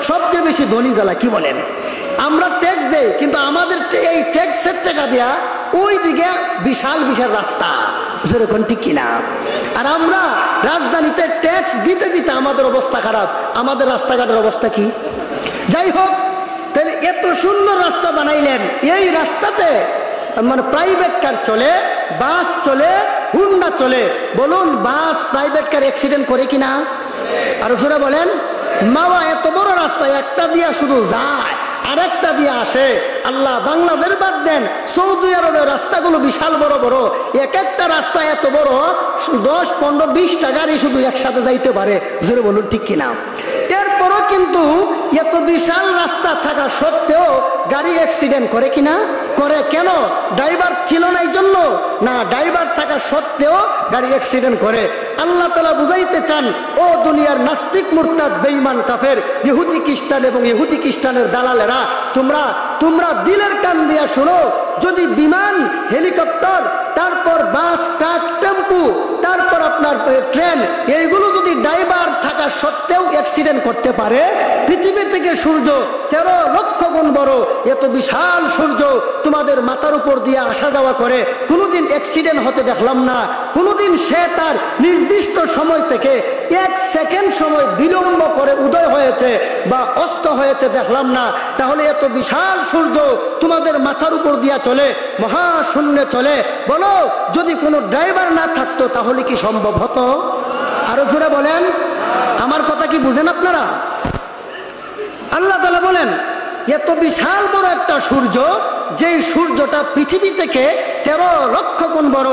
সবচেয়ে বেশি ধনী জেলা, কি বলেন? আমরা ট্যাক্স দেই, কিন্তু আমাদের এই ট্যাক্সের টাকা দেয়া ওই দিকে বিশাল বিশাল রাস্তা। যেরকম ঠিক কিনা? আর আমরা রাজধানীতে ট্যাক্স দিতে দিতে আমাদের অবস্থা খারাপ, আমাদের রাস্তাঘাটের অবস্থা কি? যাই হোক, তাহলে এত সুন্দর রাস্তা বানাইলেন, এই রাস্তাতে মানে প্রাইভেট কার চলে, বাস চলে, হুন্ডা চলে। বলুন বাস প্রাইভেট কার অ্যাক্সিডেন্ট করে কিনা? আর জোরে বলেন। মাওয়া এত বড় রাস্তা, একটা দিয়া শুধু যায় আরেকটা দিয়ে আসে। আল্লাহ বাংলাদেশ বাদ দেন, সৌদি আরবের রাস্তাগুলো বিশাল বড় বড়, এক একটা রাস্তা এত বড় 10, 15, 20টা গাড়ি শুধু একসাথে যাইতে পারে। জোরে বলুন ঠিক কিনা? এরপরও কিন্তু এত বিশাল রাস্তা থাকা সত্ত্বেও গাড়ি অ্যাক্সিডেন্ট করে কিনা? করে। কেন? ড্রাইভার ছিল না এই জন্য না, ড্রাইভার থাকা সত্ত্বেও গাড়ি অ্যাক্সিডেন্ট করে। আল্লাহ তাআলা বুঝাইতে চান, ও দুনিয়ার নাস্তিক মুরতাদ বেঈমান কাফের ইহুদি খ্রিস্টান এবং ইহুদি খ্রিস্টানের দালালেরা, তোমরা দিলের কান দিয়া শোনো, যদি বিমান, হেলিকপ্টার, তারপর বাস, ট্রাক, টেম্পু, তারপর আপনার ট্রেন, এইগুলো যদি ড্রাইভার থাকা সত্ত্বেও অ্যাক্সিডেন্ট করতে পারে, পৃথিবী থেকে সূর্য 13 লক্ষ গুণ বড়, এত বিশাল সূর্য তোমাদের মাথার উপর দিয়ে আসা যাওয়া করে, কোনোদিন অ্যাক্সিডেন্ট হতে দেখলাম না। কোনোদিন সে তার নির্দিষ্ট সময় থেকে 1 সেকেন্ড সময় বিলম্ব করে উদয় হয়েছে বা অস্ত হয়েছে দেখলাম না। তাহলে এত বিশাল সূর্য তোমাদের মাথার উপর দিয়া চলে, মহাশূন্যে চলে। বলো, যদি কোনো ড্রাইভার না থাকতো তাহলে কি সম্ভব হতো? আরো জোরে বলেন। আমার কথা কি বুঝেন আপনারা? আল্লাহ তাআলা বলেন এত বিশাল বড় একটা সূর্য, যেই সূর্যটা পৃথিবী থেকে 13 লক্ষ গুণ বড়,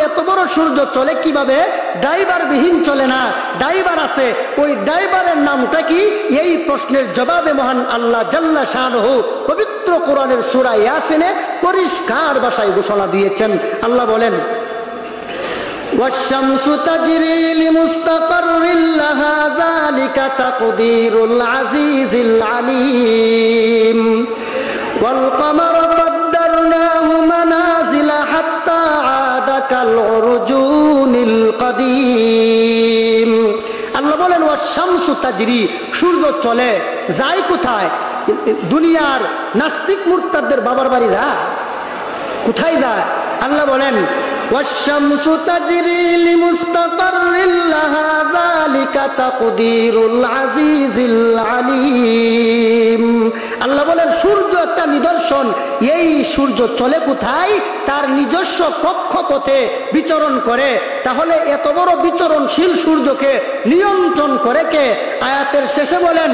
এত বড় সূর্য চলে কিভাবে? ড্রাইভার বিহীন চলে না, ড্রাইভার আছে। ওই ড্রাইভারের নামটা কি? এই প্রশ্নের জবাবে মহান আল্লাহ জাল্লা শানুহু পবিত্র কোরআনের সূরা ইয়াসিনে পরিষ্কার ভাষায় ঘোষণা দিয়েছেন। আল্লাহ বলেন, والشمس تجري لمستقر لها ذلك تقدير العزيز العليم والقمر قدرناه منازل حتى عاد كالعرجون القديم। আল্লাহ বলেন ওয়াশ-শামসু তাজরি, সূর্য চলে, যায় কোথায়? দুনিয়ার নাস্তিক মুরতাদদের বাবার বাড়ি যায়। কোথায় যায়? আল্লাহ বলেন والشمس تجري لمستقر لها ذلك تقدير العزيز العليم। আল্লাহ বলেন সূর্য একটা নিদর্শন, এই সূর্য চলে কোথায়? তার নিজস্ব কক্ষপথে বিচরণ করে। তাহলে এত বড় বিচরণশীল সূর্যকে নিয়ন্ত্রণ করে কে? আয়াতের শেষে বলেন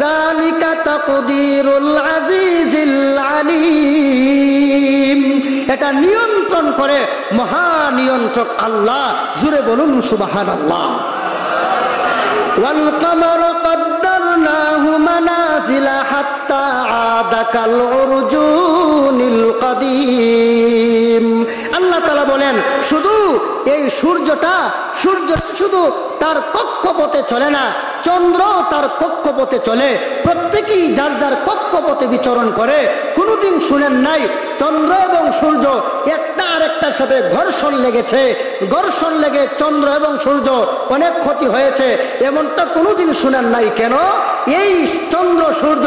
যালিকা তাকদীরুল আজিজিল আলিম, এটা নিয়ন্ত্রণ করে মহানিয়ন্ত্রক আল্লাহ। জুড়ে বলুন সুবহানাল্লাহ। ওয়াল কমর কদ্দারনাহু মানাজিলা হাত্তা আদা কাল উরজুনিল কদিম। আল্লাহ তাআলা বলেন শুধু এই সূর্যটা শুধু তার কক্ষপথে চলে না, চন্দ্র তার কক্ষপথে চলে। প্রত্যেকেই যার যার কক্ষপথে বিচরণ করে। কোনোদিন শুনেন নাই চন্দ্র এবং সূর্য একটা আরেকটার সাথে ঘর্ষণ লেগেছে, ঘর্ষণ লেগে চন্দ্র এবং সূর্য অনেক ক্ষতি হয়েছে? এমনটা কোনোদিন শুনেন নাই। কেন? এই চন্দ্র সূর্য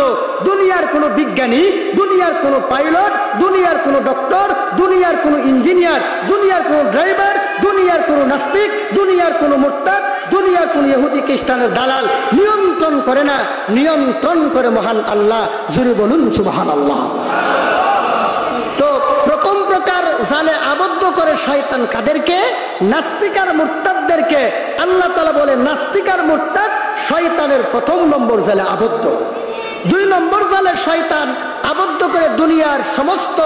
দুনিয়ার কোনো বিজ্ঞানী, দুনিয়ার কোনো পাইলট, দুনিয়ার কোনো ডক্টর, দুনিয়ার কোনো ইঞ্জিনিয়ার, দুনিয়ার কোনো ড্রাইভার, দুনিয়ার কোনো নাস্তিক, দুনিয়ার কোনো মুরতাদ, দুনিয়ার কোন ইহুদি খ্রিস্টানের দালাল নিয়ন্ত্রণ করে না, নিয়ন্ত্রণ করে মহান আল্লাহ। জুড়ে বলুন সুবহানাল্লাহ। তো প্রথম প্রকার জালে আবদ্ধ করে শয়তান কাদেরকে? নাস্তিক আর মুরতাদদেরকে। আল্লাহ তাআলা বলে নাস্তিক আর মুরতাদ শয়তানের প্রথম নম্বর জালে আবদ্ধ। 2 নম্বর জালে শয়তান আবদ্ধ করে দুনিয়ার সমস্ত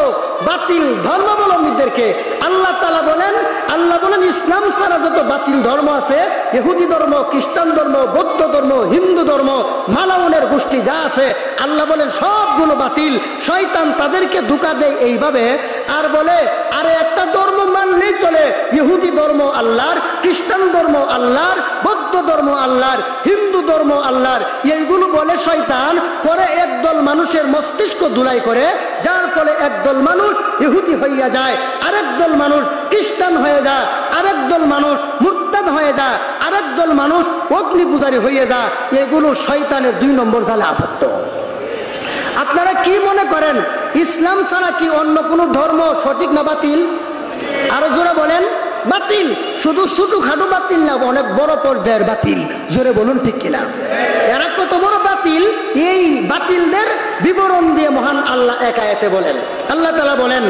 বাতিল ধর্মাবলম্বীদেরকে আল্লাহ তাআলা বলেন, আল্লাহ বলেন ইসলাম ছাড়া যত বাতিল ধর্ম আছে, ইহুদি ধর্ম, খ্রিস্টান ধর্ম, বৌদ্ধ ধর্ম, হিন্দু ধর্ম, মালাউনের গোষ্ঠী যা আছে, আল্লাহ বলেন সবগুলো বাতিল। শয়তান তাদেরকে ধোঁকা দেয় এইভাবে, আর বলে আরে একটা ধর্ম মানলেই চলে, ইহুদি ধর্ম আল্লাহর, খ্রিস্টান ধর্ম আল্লাহর, বৌদ্ধ ধর্ম আল্লাহর, হিন্দু ধর্ম আল্লাহর, এইগুলো বলে শয়তান করে একদল মানুষের মস্তিষ্ক ধুলাই করে, যার ফলে একদল মানুষ ইহুদি হইয়া যায়, আরেক দল মানুষ খ্রিস্টান হয়ে যায়, আরেক দল মানুষ মুরতাদ হয়ে যায়, আরেক দল মানুষ অগ্নি পূজারী হয়ে যায়। এগুলো শয়তানের 2 নম্বর জালে আবদ্ধ। আপনারা কি মনে করেন ইসলাম ছাড়া কি অন্য কোনো ধর্ম সঠিক না বাতিল? আরো জোরে বলেন। বাতিল। শুধু ছোটখাটো বাতিল না, অনেক বড় পর্যায়ের বাতিল। জোরে বলুন ঠিক কিনা? এরা কত বড় বাতিল, এই বাতিলদের বিবরণ দিয়ে মহান আল্লাহ এক আয়াতে বলেন। আল্লাহ তাআলা বলেন,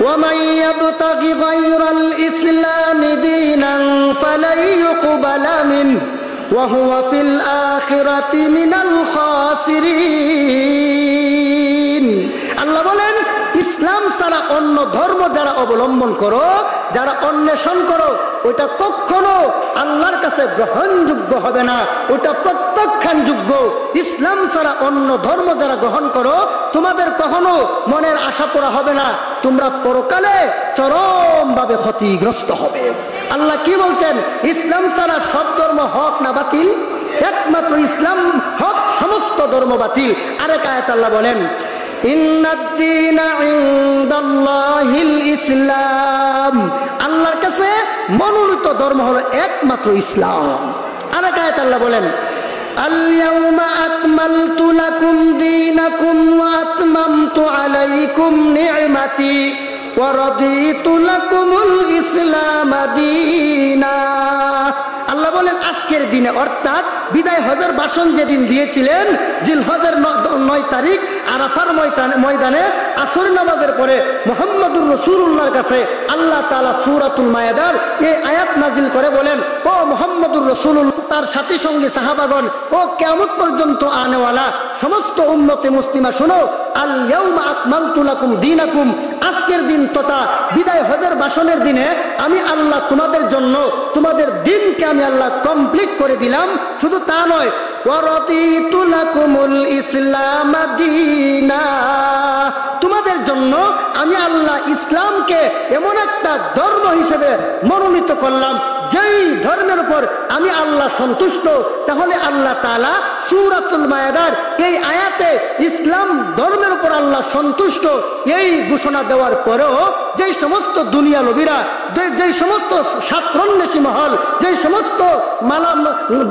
وَمَن يَبْتَغِ غَيْرَ الْإِسْلَامِ دِينًا فَلَن يُقْبَلَ مِنْهُ وَهُوَ فِي الْآخِرَةِ مِنَ الْخَاسِرِينَ। আল্লাহ বলেন ইসলাম ছাড়া অন্য ধর্ম যারা অবলম্বন করো, যারা অন্বেষণ করো, ওটা কখনো আল্লাহর কাছে গ্রহণযোগ্য হবে না, ওটা প্রত্যাখ্যানযোগ্য। ইসলাম ছাড়া অন্য ধর্ম যারা গ্রহণ করো, তোমাদের কখনো মনের আশা পূরা হবে না, তোমরা পরকালে চরমভাবে ক্ষতিগ্রস্ত হবে। আল্লাহ কি বলছেন? ইসলাম ছাড়া সব ধর্ম হক না বাতিল? একমাত্র ইসলাম হক, সমস্ত ধর্ম বাতিল। আরেক আয়াত আল্লাহ বলেন, ইন্নাদ-দীনা ইনদাল্লাহিল ইসলাম। আল্লাহর কাছে মনোনীত ধর্ম হলো একমাত্র ইসলাম। আরেক আয়াত আল্লাহ বলেন, আল-ইয়াওমা আকমালতু লাকুম দীনাকুম ওয়া আতমামতু আলাইকুম নি'মাতি ওয়া রাদিতু লাকুমুল ইসলাম দীনা। আল্লাহ বলেন আজকের দিনে, অর্থাৎ বিদায় হজের ভাষণ যেদিন দিয়েছিলেন, জিলহজের 9 তারিখ আরাফার ময়দানে আসর নামাজের পরে মুহাম্মদুর রাসূলুল্লাহর কাছে আল্লাহ তাআলা সূরাতুল মায়েদার এই আয়াত নাজিল করে বলেন, ও মুহাম্মদুর রাসূলুল্লাহ, তার সাথী সঙ্গী সাহাবাগণ, ও কিয়ামত পর্যন্ত আনেওয়ালা সমস্ত উম্মতে মুসলিমা শোনো, আল ইয়াউমা আকমালতু লাকুম দীনাকুম। আজকের দিন তথা বিদায় হজের ভাষণের দিনে আমি আল্লাহ তোমাদের জন্য তোমাদের দিনকে আমি আল্লাহ কমপ্লিট করে দিলাম। শুধু তা নয়, ওয়া রাদিতু লাকুমুল ইসলাম দীনা। তোমাদের জন্য আমি আল্লাহ ইসলামকে এমন একটা ধর্ম হিসেবে মনোনীত করলাম, যেই ধর্মের উপর আমি আল্লাহ সন্তুষ্ট। তাহলে আল্লাহ তাআলা সূরাতুল মায়েদার এই আয়াতে ইসলাম ধর্মের উপর আল্লাহ সন্তুষ্ট এই ঘোষণা দেওয়ার পরেও যেই সমস্ত দুনিয়া লোভীরা, যেই সমস্ত ছাত্রন্বেষী মহল, যেই সমস্ত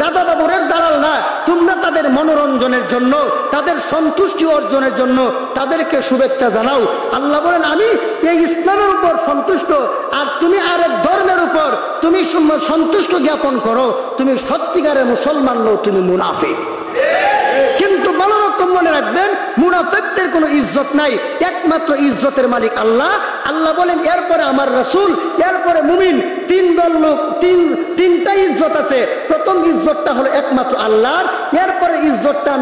দাদা বাবুরের দালাল না, তোমরা তাদের মনোরঞ্জনের জন্য, তাদের সন্তুষ্টি অর্জনের জন্য তাদেরকে শুভেচ্ছা জানাও। আল্লাহ বলেন আমি এই ইসলামের উপর সন্তুষ্ট, আর তুমি আরেক ধর্মের উপর তুমি সন্তুষ্ট জ্ঞাপন করো, তুমি সত্যিকারের মুসলমান নও, তুমি মুনাফিক। কিন্তু ভালো রকম মনে রাখবেন, মুনাফিকদের কোনো ইজ্জত নাই, একমাত্র ইজ্জতের মালিক আল্লাহ। আল্লাহ বলেন এরপরে আমার রাসূল, এরপরে মুমিন, 3 দল লোক, তিনটা ইজ্জত আছে। প্রথম ইজ্জতটা হলো একমাত্র আল্লাহর, এরপরে ইজ্জতটা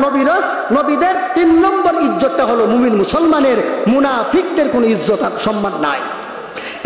নবীদের, 3 নম্বর ইজ্জতটা হলো মুমিন মুসলমানের। মুনাফিকদের কোনো ইজ্জত আর সম্মান নাই।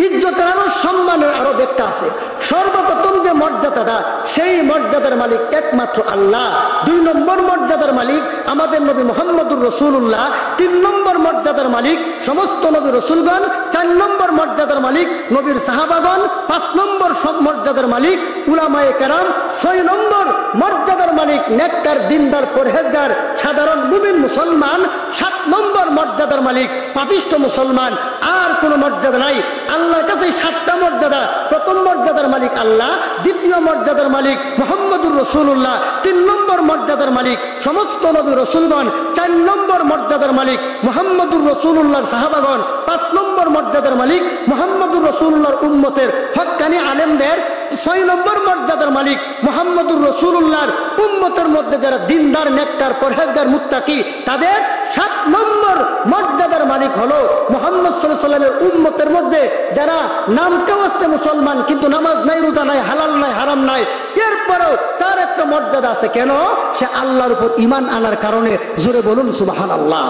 ইজ্জতের আরো সম্মানের আরো ব্যাখ্যা আছে। সর্বপ্রথম যে মর্যাদাটা, সেই মর্যাদার মালিক একমাত্র আল্লাহ। 2 নম্বর মর্যাদার মালিক আমাদের নবী মুহাম্মদুর রাসূলুল্লাহ। 3 নম্বর মর্যাদার মালিক সমস্ত নবী রাসূলগণ। 4 নম্বর মর্যাদার মালিক নবীর সাহাবাগণ। 5 নম্বর মর্যাদার মালিক উলামায়ে কেরাম। 6 নম্বর মর্যাদার মালিক নেককার, দিনদার, পরহেজগার সাধারণ মুমিন মুসলমান। 7 নম্বর মর্যাদার মালিক পাপিষ্ঠ মুসলমান। আর কোনো মর্যাদা নাই। আল্লাহর কাছে 7টা মর্যাদা। প্রথম মর্যাদার মালিক আল্লাহ, দ্বিতীয় মর্যাদার মালিক মুহাম্মদুর রাসূলুল্লাহ, 3 নম্বর মর্যাদার মালিক সমস্ত নবী রাসূলগণ, 4 নম্বর মর্যাদার মালিক মুহাম্মদুর রাসূলুল্লাহর সাহাবাগণ, 5 নম্বর মর্যাদার মালিক মুহাম্মদুর রাসূলুল্লাহর উম্মতের হক্কানি আলেমদের, 6 নম্বর মর্যাদার মালিক মুহাম্মদুর রাসূলুল্লাহর উম্মতের মধ্যে যারা দিনদার, নেককার, পরহেজগার, মুত্তাকি তাদের। 7 নম্বর মর্যাদার মালিক হলো মুহাম্মদ সাল্লাল্লাহু আলাইহি ওয়াসাল্লামের উম্মতের মধ্যে যারা নামকেও আসতে মুসলমান, কিন্তু নামাজ নাই, রোজা নাই, হালাল নাই, হারাম নাই, এরপরেও তার একটা মর্যাদা আছে। কেন? সে আল্লাহর উপর ঈমান আনার কারণে। জোরে বলুন সুবহানাল্লাহ।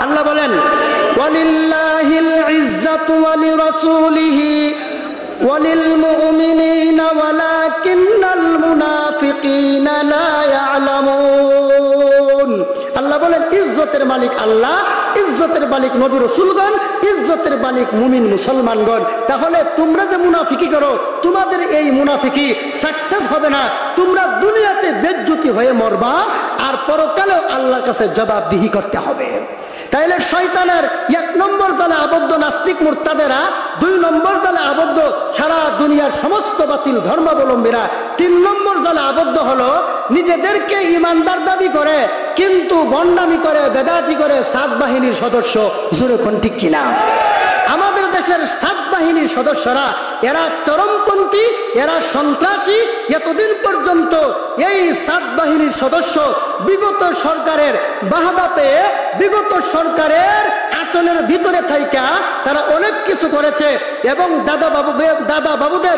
আল্লাহ বলেন ওয়ালিল্লাহিল ইজ্জাতু ওয়া লিরাসূলিহি ওয়া লিল মুমিনিনা ওয়ালাকিন্নাল মুনাফিকিনা লা ইয়ালামুন। আল্লাহ বলেন ইজ্জতের মালিক আল্লাহ, ইজ্জতের মালিক নবী রাসূলগণ, ইজ্জতের মালিক মুমিন মুসলমানগণ। তাহলে তোমরা যে মুনাফিকি করো, তোমাদের এই মুনাফিকি সাকসেস হবে না। তোমরা দুনিয়াতে বেজ্জতি হয়ে মরবা, আর পরকালেও আল্লাহর কাছে জবাবদিহি করতে হবে। তাইলে শয়তানের 1 নম্বর জালে আবদ্ধ নাস্তিক মুরতাদেরা, 2 নম্বর জালে আবদ্ধ সারা দুনিয়ার সমস্ত বাতিল ধর্মাবলম্বীরা, 3 নম্বর জালে আবদ্ধ হলো নিজেদেরকে ইমানদার দাবি করে কিন্তু বন্ডামি করে, বেদাতি করে, সাত বাহিনীর সদস্য। জোরে কোন ঠিক কিনা? আমাদের দেশের সাত বাহিনীর সদস্যরা এরা চরমপন্থী, এরা সন্ত্রাসী। এতদিন পর্যন্ত এই সাত বাহিনীর সদস্য বিগত সরকারের বাহবা পেয়ে, বিগত সরকারের আঁচলের ভিতরে থাইকা তারা অনেক কিছু করেছে এবং দাদা বাবুদের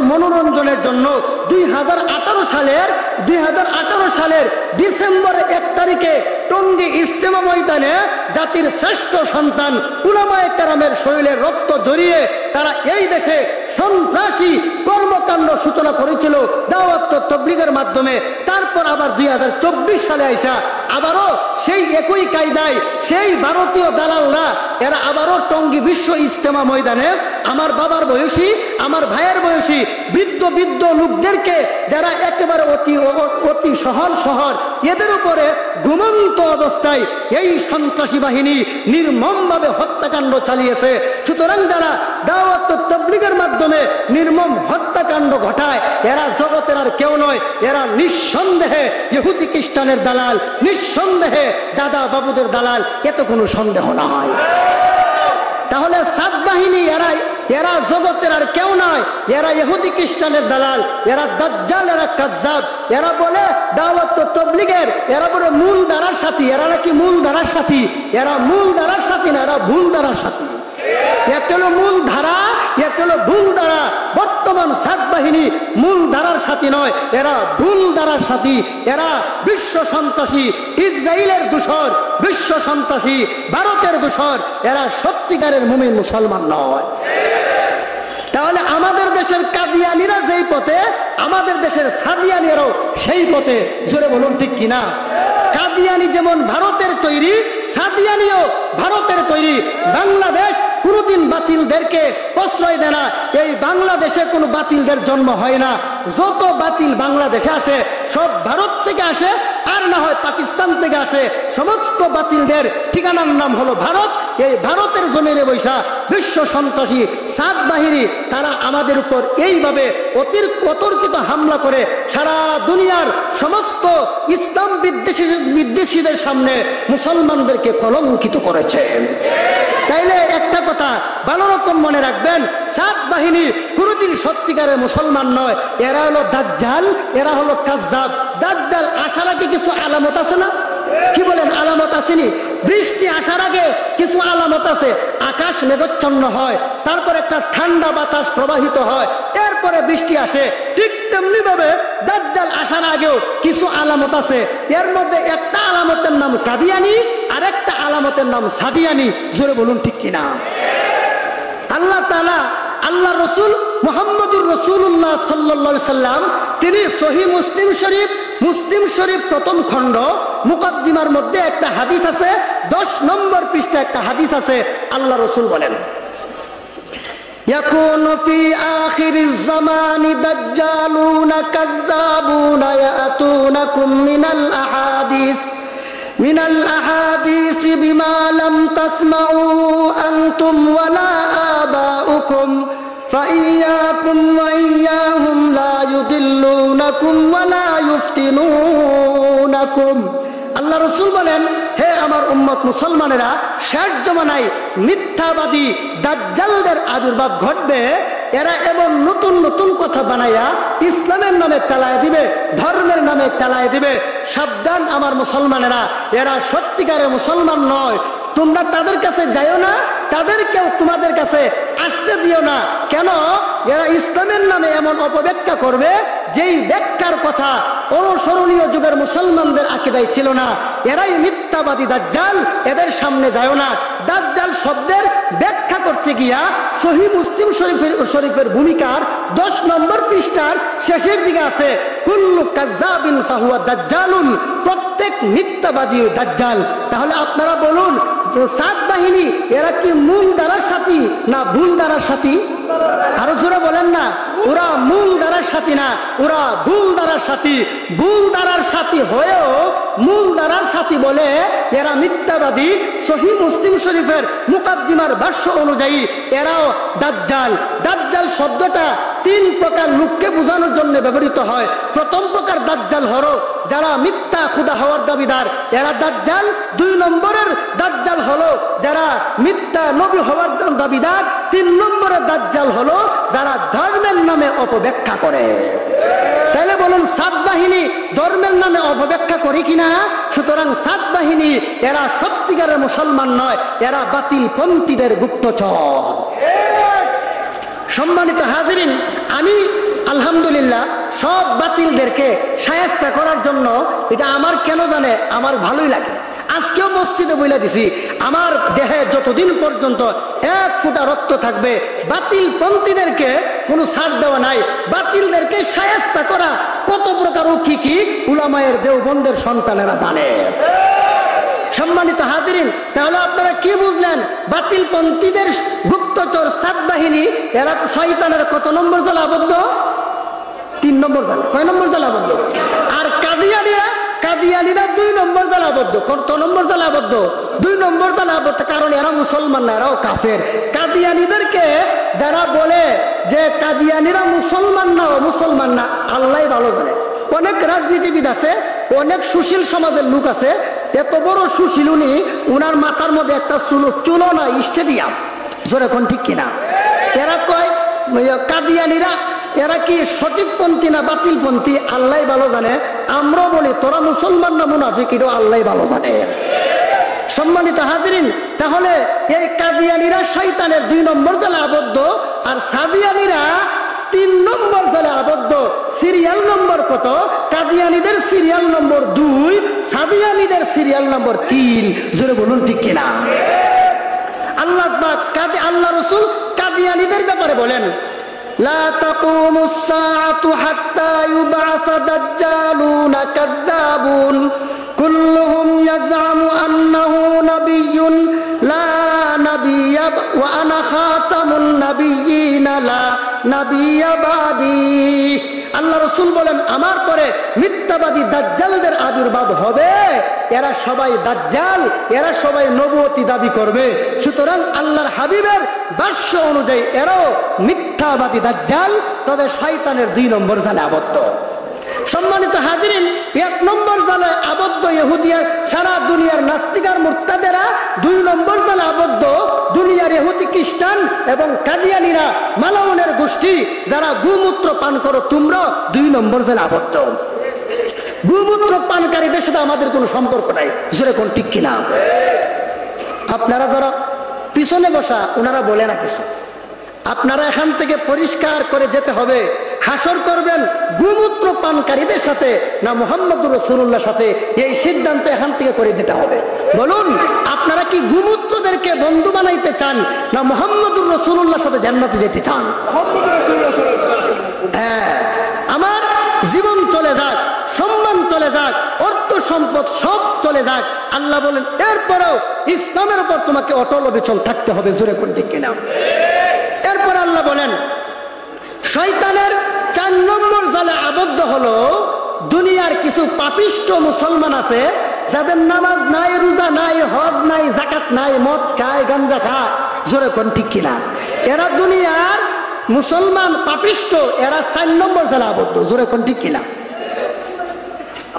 মনোরঞ্জনের জন্য 2018 সালের ডিসেম্বর 1 তারিখে টঙ্গী ইজতেমা ময়দানে জাতির শ্রেষ্ঠ সন্তান উলামায়ে কেরামের শরীরের রক্ত জড়িয়ে তারা এই দেশে সন্ত্রাসী কর্মকাণ্ড সূচনা করেছিল দাওয়াত তাবলীগের মাধ্যমে। তারপর আবার 2024 সালে আইসা আবারও সেই একই কায়দায় সেই ভারতীয় দালালরা এরা আবারও টঙ্গী বিশ্ব ইজতেমা ময়দানে আমার বাবার বয়সী, আমার ভাইয়ের বয়সী বৃদ্ধ লোকদেরকে, যারা একেবারে অতি শহর এদের উপরে ঘুমন্ত অবস্থায় এই সন্ত্রাসী বাহিনী নির্মমভাবে হত্যাকাণ্ড চালিয়েছে। সুতরাং যারা দাওয়াত তাবলীগের মাধ্যমে নির্মম হত্যাকাণ্ড ঘটায় এরা জগতের আর কেউ নয়, এরা নিঃসন্দেহে ইহুদি খ্রিস্টানের দালাল, নিঃসন্দেহে দাদা বাবুদের দালাল, এত কোনো সন্দেহ নাই। তাহলে সাত বাহিনী এরা জগতের আর কেউ নয়, এরা ইহুদি খ্রিস্টানের দালাল, এরা দাজ্জাল, এরা কাজ্জাব। এরা বলে দাওয়াত তাবলীগের, এরা বলে মূল ধারার সাথী। এরা নাকি মূল ধারার সাথী, এরা মূল ধারার সাথী না, এরা ভুল ধারার সাথী। একটা হলো মূল ধারা, একটা হলো ভুল ধারা। বর্তমান সাত বাহিনী মূল ধারার সাথী নয়, এরা ভুল ধারার সাথী। এরা বিশ্ব সন্ত্রাসী, ইসরায়েলের দূষর, বিশ্ব সন্ত্রাসী, ভারতের দূষর। এরা সত্যিকারের মুমিন মুসলমান নয়। তাহলে আমাদের দেশের কাদিয়ানীরা যেই পথে, আমাদের দেশের সাদিয়ানীরাও সেই পথে। জোরে বলুন ঠিক কিনা? কাদিয়ানী যেমন ভারতের তৈরি, সাদিয়ানীও ভারতের তৈরি। বাংলাদেশ কোনোদিন বাতিলদেরকে প্রশ্রয় দেয় না। এই বাংলাদেশে কোনো বাতিলদের জন্ম হয় না। যত বাতিল বাংলাদেশে আসে সব ভারত থেকে আসে, আর না হয় পাকিস্তান থেকে আসে। সমস্ত বাতিলদের ঠিকানার নাম হলো ভারত। এই ভারতের জমিনে বৈশা বিশ্ব সন্ত্রাসী সাত বাহিনী তারা আমাদের উপর এইভাবে অতর্কিত হামলা করে সারা দুনিয়ার সমস্ত ইসলাম বিদ্বেষীদের সামনে মুসলমানদেরকে কলঙ্কিত করেছে। তাইলে একটা কথা ভালো রকম মনে রাখবেন, সাত বাহিনী কোনোদিন সত্যিকারের মুসলমান নয়। এরা হলো দাজ্জাল, এরা হলো কাজ্জাব। দাজ্জাল আসার আগে কিছু আলামত আছে না? কি বলেন? আলামত আসেনি? বৃষ্টি আসার আগে কিছু আলামত আছে। আকাশ মেঘাচ্ছন্ন হয়, তারপর একটা ঠান্ডা বাতাস প্রবাহিত হয়, এরপরে বৃষ্টি আসে। ঠিক তেমনি ভাবে দাজ্জাল আসার আগেও কিছু আলামত আছে। এর মধ্যে একটা আলামতের নাম কাদিয়ানী, আর একটা আলামতের নাম সাদিয়ানী। জোরে বলুন ঠিক কিনা? আল্লাহ তাআলা, আল্লাহ রসুল মুহাম্মদুর রাসূলুল্লাহ সাল্লাল্লাহু আলাইহি সাল্লাম তিনি সহিহ মুসলিম শরীফ প্রথম খণ্ড মুকদ্দিমার মধ্যে একটা হাদিস আছে, 10 নম্বর পৃষ্ঠা একটা হাদিস আছে। আল্লাহ রসুল বলেন, ইয়াকুনু ফি আখিরিজ জামানি দাজ্জালুনা কাযযাবুনা ইয়াতুনাকুম মিনাল আহাদিস বিমা লাম তাসমাউ আনতুম ওয়ালা আবাউকুম ফাইয়াকুম ওয়া ইয়্যাহুম লা ইউদিল্লুনাকুম ওয়া লা ইফতিনুনাকুম। আল্লাহ রাসূল বলেন, হে আমার উম্মত মুসলমানেরা, শেষ জামানায় মিথ্যাবাদী দাজ্জালদের আবির্ভাব ঘটবে। এরা এমন নতুন নতুন কথা বানাইয়া ইসলামের নামে চালায় দিবে, ধর্মের নামে চালায় দিবে। সাবধান আমার মুসলমানেরা, এরা সত্যিকারের মুসলমান নয়। তোমরা তাদের কাছে যাইও না, তাদেরকেও তোমাদের কাছে আসতে দিও না। কেন? এরা ইসলামের নামে এমন অপব্যাখ্যা করবে যেই ব্যাখ্যার কথা অনুসরণীয় যুগের মুসলমানদের আকীদায় ছিল না। এরাই মিথ্যাবাদী দাজ্জাল, এদের সামনে যায় না। দাজ্জাল শব্দের ব্যাখ্যা করতে গিয়া সহিহ মুসলিম শরীফের ভূমিকার 10 নম্বর পৃষ্ঠার শেষের দিকে আছে কুল্লু কাজ্জাবিন ফাহুয়া দাজ্জালুন, প্রত্যেক মিথ্যাবাদী দাজ্জাল। তাহলে আপনারা বলুন, সাত বাহিনী এরা কি মূল ধারার সাথী না ভুল ধারার সাথী? আরো জোরে বলেন না। ওরা মূল ধারার সাথী না, ওরা ভুল ধারার সাথী। ভুল ধারার সাথী হয়েও মূল ধারার সাথী বলে এরা মিথ্যাবাদী। সহিহ মুসলিম শরীফের মুকাদ্দিমার ভাষ্য অনুযায়ী এরাও দাজ্জাল। দাজ্জাল শব্দটা 3 প্রকার লোককে বোঝানোর জন্য ব্যবহৃত হয়। প্রথম প্রকার দাজ্জাল হলো যারা মিথ্যা খোদা হওয়ার দাবিদার, এরা দাজ্জাল। 2 নম্বরের দাজ্জাল হলো যারা মিথ্যা নবী হওয়ার দাবিদার। 3 নম্বরের দাজ্জাল হলো যারা ধর্মের নামে অপব্যাখ্যা করে। তাহলে বলুন, সাত বাহিনী ধর্মের নামে অপব্যাখ্যা করে কিনা? সুতরাং সাত বাহিনী এরা সত্যিকারের মুসলমান নয়, এরা বাতিল পন্থীদের গুপ্তচর। সম্মানিত হাজিরিন, আমি আলহামদুলিল্লাহ সব বাতিলদেরকে শায়েস্তা করার জন্য, এটা আমার কেন জানে আমার ভালোই লাগে। আজকেও মসজিদে বলে দিছি, আমার দেহে যতদিন পর্যন্ত 1 ফোঁটা রক্ত থাকবে বাতিল পন্থীদেরকে কোনো ছাড় দেওয়া নাই। বাতিলদেরকে শায়েস্তা করা কত প্রকার ও কি উলামায়ের দেওবন্দের সন্তানেরা জানে। সম্মানিত হাজিরিন, তাহলে আপনারা কি বুঝলেন? বাতিল পন্থীদের গুপ্তচর সাত বাহিনী এরা শয়তানের কত নম্বর জালে আবদ্ধ? 3 নম্বর জালে। কয় নম্বর জালে আবদ্ধ? আর কাদিয়ানীরা 2 নম্বর জালে আবদ্ধ। কত নম্বর জালে আবদ্ধ? 2 নম্বর জালে আবদ্ধ। কারণ এরা মুসলমান না, এরাও কাফের। কাদিয়ানীদেরকে যারা বলে যে কাদিয়ানীরা মুসলমান না, আল্লাহ ভালো জানে। অনেক রাজনীতিবিদ আছে, অনেক সুশীল সমাজের লোক আছে, এত বড় সুশীল উনি, উনার মাথার মধ্যে একটা চুলো না, স্টেডিয়াম। জোরে কোন ঠিক কিনা? এরা কয় কাদিয়ানীরা এরা কি সঠিকপন্থী না বাতিলপন্থী আল্লাহ ভালো জানে। আমরা বলি তোরা মুসলমান না মুনাফিক, এটাও আল্লাহ ভালো জানে। সম্মানিত হাজিরিন, তাহলে এই কাদিয়ানীরা শয়তানের 2 নম্বর জালে আবদ্ধ, আর সাদিয়ানীরা 3 নম্বর জালে আবদ্ধ। সিরিয়াল নম্বর কত? কাদিয়ানীদের সিরিয়াল নম্বর 2, সাদিয়ানীদের সিরিয়াল নম্বর 3। জোরে বলুন ঠিক কিনা? আল্লাহ রাসূল কাদিয়ানীদের ব্যাপারে বলেন, লা তাকুমুস সাআতু হাত্তা ইউবআসা দাজ্জালুনা কাযযাবুন কুল্লুহুম ইয়াজআমু আন্নাহু নাবিয়্যুন লা নাবিয়্যা ওয়া আনা খাতামুন নাবিয়্যিনা লা নাবিয়্যা বাদি। আল্লাহ রাসূল বলেন, আমার পরে মিথ্যাবাদী দাজ্জালদের আবির্ভাব হবে। এরা সবাই দাজ্জাল, এরা সবাই নবুয়তি দাবি করবে। সুতরাং আল্লাহর হাবিবের ভাষ্য অনুযায়ী এরাও মিথ্যাবাদী দাজ্জাল, তবে শয়তানের 2 নম্বর জালে আবদ্ধ। সম্মানিত হাজিরিন, 1 নম্বর জালে আবদ্ধ ইহুদিয়া সারা দুনিয়ার নাস্তিকার মুরতাদেরা, 2 নম্বর জালে আবদ্ধ দুনিয়ার ইহুদি খ্রিস্টান এবং কাদিয়ানীরা, মালাউনের গোষ্ঠী যারা গোমূত্র পান করো তোমরা 2 নম্বর জালে আবদ্ধ। গোমূত্র পানকারীদের সাথে আমাদের কোনো সম্পর্ক নাই। জোরে কোন ঠিক কিনা? আপনারা যারা পিছনে বসা ওনারা বলে না কিছু, আপনারা এখান থেকে পরিষ্কার করে যেতে হবে। হাসর করবেন গোমূত্র পানকারীদের সাথে না মুহাম্মদুর রাসূলুল্লাহর সাথে, এই সিদ্ধান্ত এখান থেকে করে যেতে হবে। বলুন, আপনারা কি গোমূত্রদেরকে বন্ধু বানাইতে চান না মুহাম্মদুর রাসূলুল্লাহর সাথে জান্নাতে যেতে চান? হ্যাঁ, আমার জীবন চলে যাক, সম্মান চলে যাক, অর্থ সম্পদ সব চলে যাক, আল্লাহ বলেন এরপরেও ইসলামের উপর তোমাকে অটল অবিচল থাকতে হবে। জোরে কোন ঠিক কিনা? এরপর আল্লাহ বলেন, শয়তানের 4 নম্বর জালে আবদ্ধ হলো দুনিয়ার কিছু পাপিষ্ট মুসলমান আছে যাদের নামাজ নাই, রোজা নাই, হজ নাই, যাকাত নাই, মদ খায়, গাঞ্জা খায়। জোরে কোন ঠিক কিনা? এরা দুনিয়ার মুসলমান পাপিষ্ট, এরা 4 নম্বর জালে আবদ্ধ। জোরে কোন ঠিক কিনা?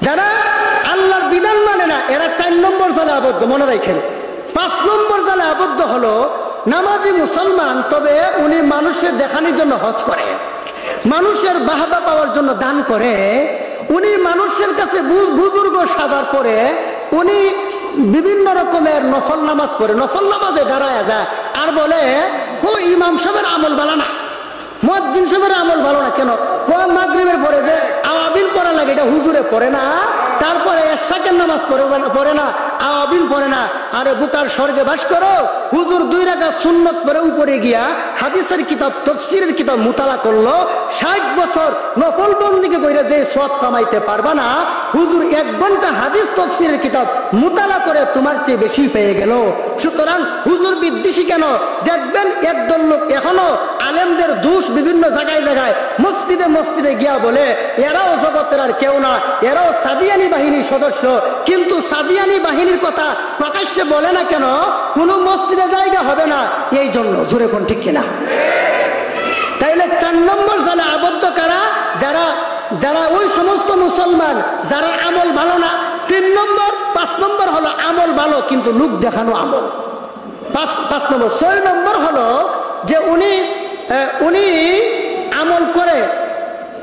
যারা আল্লাহর বিধান মানে না, এরা 4 নম্বর জালে আবদ্ধ। মনে রাখেন, 5 নম্বর জালে আবদ্ধ হলো নামাজি মুসলমান, তবে উনি মানুষের দেখানোর জন্য হজ করে, মানুষের বাহবা পাওয়ার জন্য দান করে, উনি মানুষের কাছে বুজুর্গ সাজার পরে উনি বিভিন্ন রকমের নফল নামাজ পড়ে, নফল নামাজে দাঁড়ায় যায় আর বলে কো ইমাম সাহেবের আমল ভালো না, মুয়াজ্জিন সাহেবের আমল ভালো না। কেন? মাগরিবের পরে যে আওয়াবিল পড়া লাগে এটা হুজুরে পড়ে না, তারপরে এশাকের নামাজ পড়ে না, আওয়াবিল পড়ে না। আরে বুকার স্বর্গে বাস করো, হুজুর 2 রাকাত সুন্নত পড়ে উপরে গিয়া হাদিসের কিতাব তাফসীরের কিতাব মুতালা করলো, 60 বছর নফল বন্দিকে কইরা যে সওয়াব কামাইতে পারবা না, হুজুর 1 ঘন্টা হাদিস তাফসীরের কিতাব মুতালা করে তোমার চেয়ে বেশি পেয়ে গেল। সুতরাং হুজুর বিদ্বেষী কেন? দেখবেন একদল লোক এখনো আলেমদের দোষ বিভিন্ন জায়গায় জায়গায় মসজিদে মসজিদে গিয়া বলে এরাও জগতের আর কেউ না, এরাও সাদিয়ানি বাহিনীর সদস্য। কিন্তু সাদিয়ানি বাহিনীর কথা প্রকাশ্যে বলে না কেন? কোনো মসজিদে জায়গা হবে না এই জন্য। জোরে কোন ঠিক কিনা? তাইলে 4 নম্বর জালে আবদ্ধ কারা? যারা ওই সমস্ত মুসলমান যারা আমল ভালো না। 3 নম্বর 5 নম্বর হলো আমল ভালো কিন্তু লোক দেখানো আমল। 5 নম্বর। 6 নম্বর হলো যে উনি আমল করে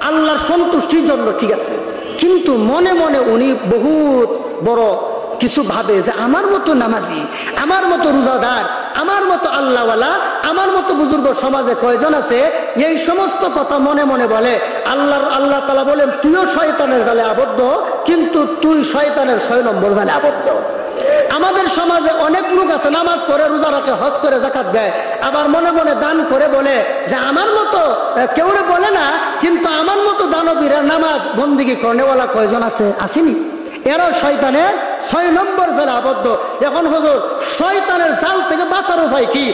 আল্লাহর সন্তুষ্টির জন্য, ঠিক আছে, কিন্তু মনে মনে উনি বহুত বড় কিছু ভাবে যে আমার মতো নামাজি, আমার মতো রোজাদার, আমার মতো আল্লাহওয়ালা, আমার মতো বুজুর্গ সমাজে কয়জন আছে? এই সমস্ত কথা মনে মনে বলে। আল্লাহ তাআলা বলেন তুইও শয়তানের জালে আবদ্ধ, কিন্তু তুই শয়তানের 6 নম্বর জালে আবদ্ধ। আমাদের সমাজে অনেক লোক আছে নামাজ পড়ে, রোজা রাখে, হজ করে, যাকাত দেয়, আবার মনে মনে দান করে বলে যে আমার মতো কেউ বলে না, কিন্তু আমার মতো দানবীরা নামাজ বন্দিগি করেওয়ালা কয়জন আছে? আসেনি? এরাও শয়তানের 6 নম্বর জালে আবদ্ধ। এখন হুজুর শয়তানের জাল থেকে বাঁচার উপায় কি?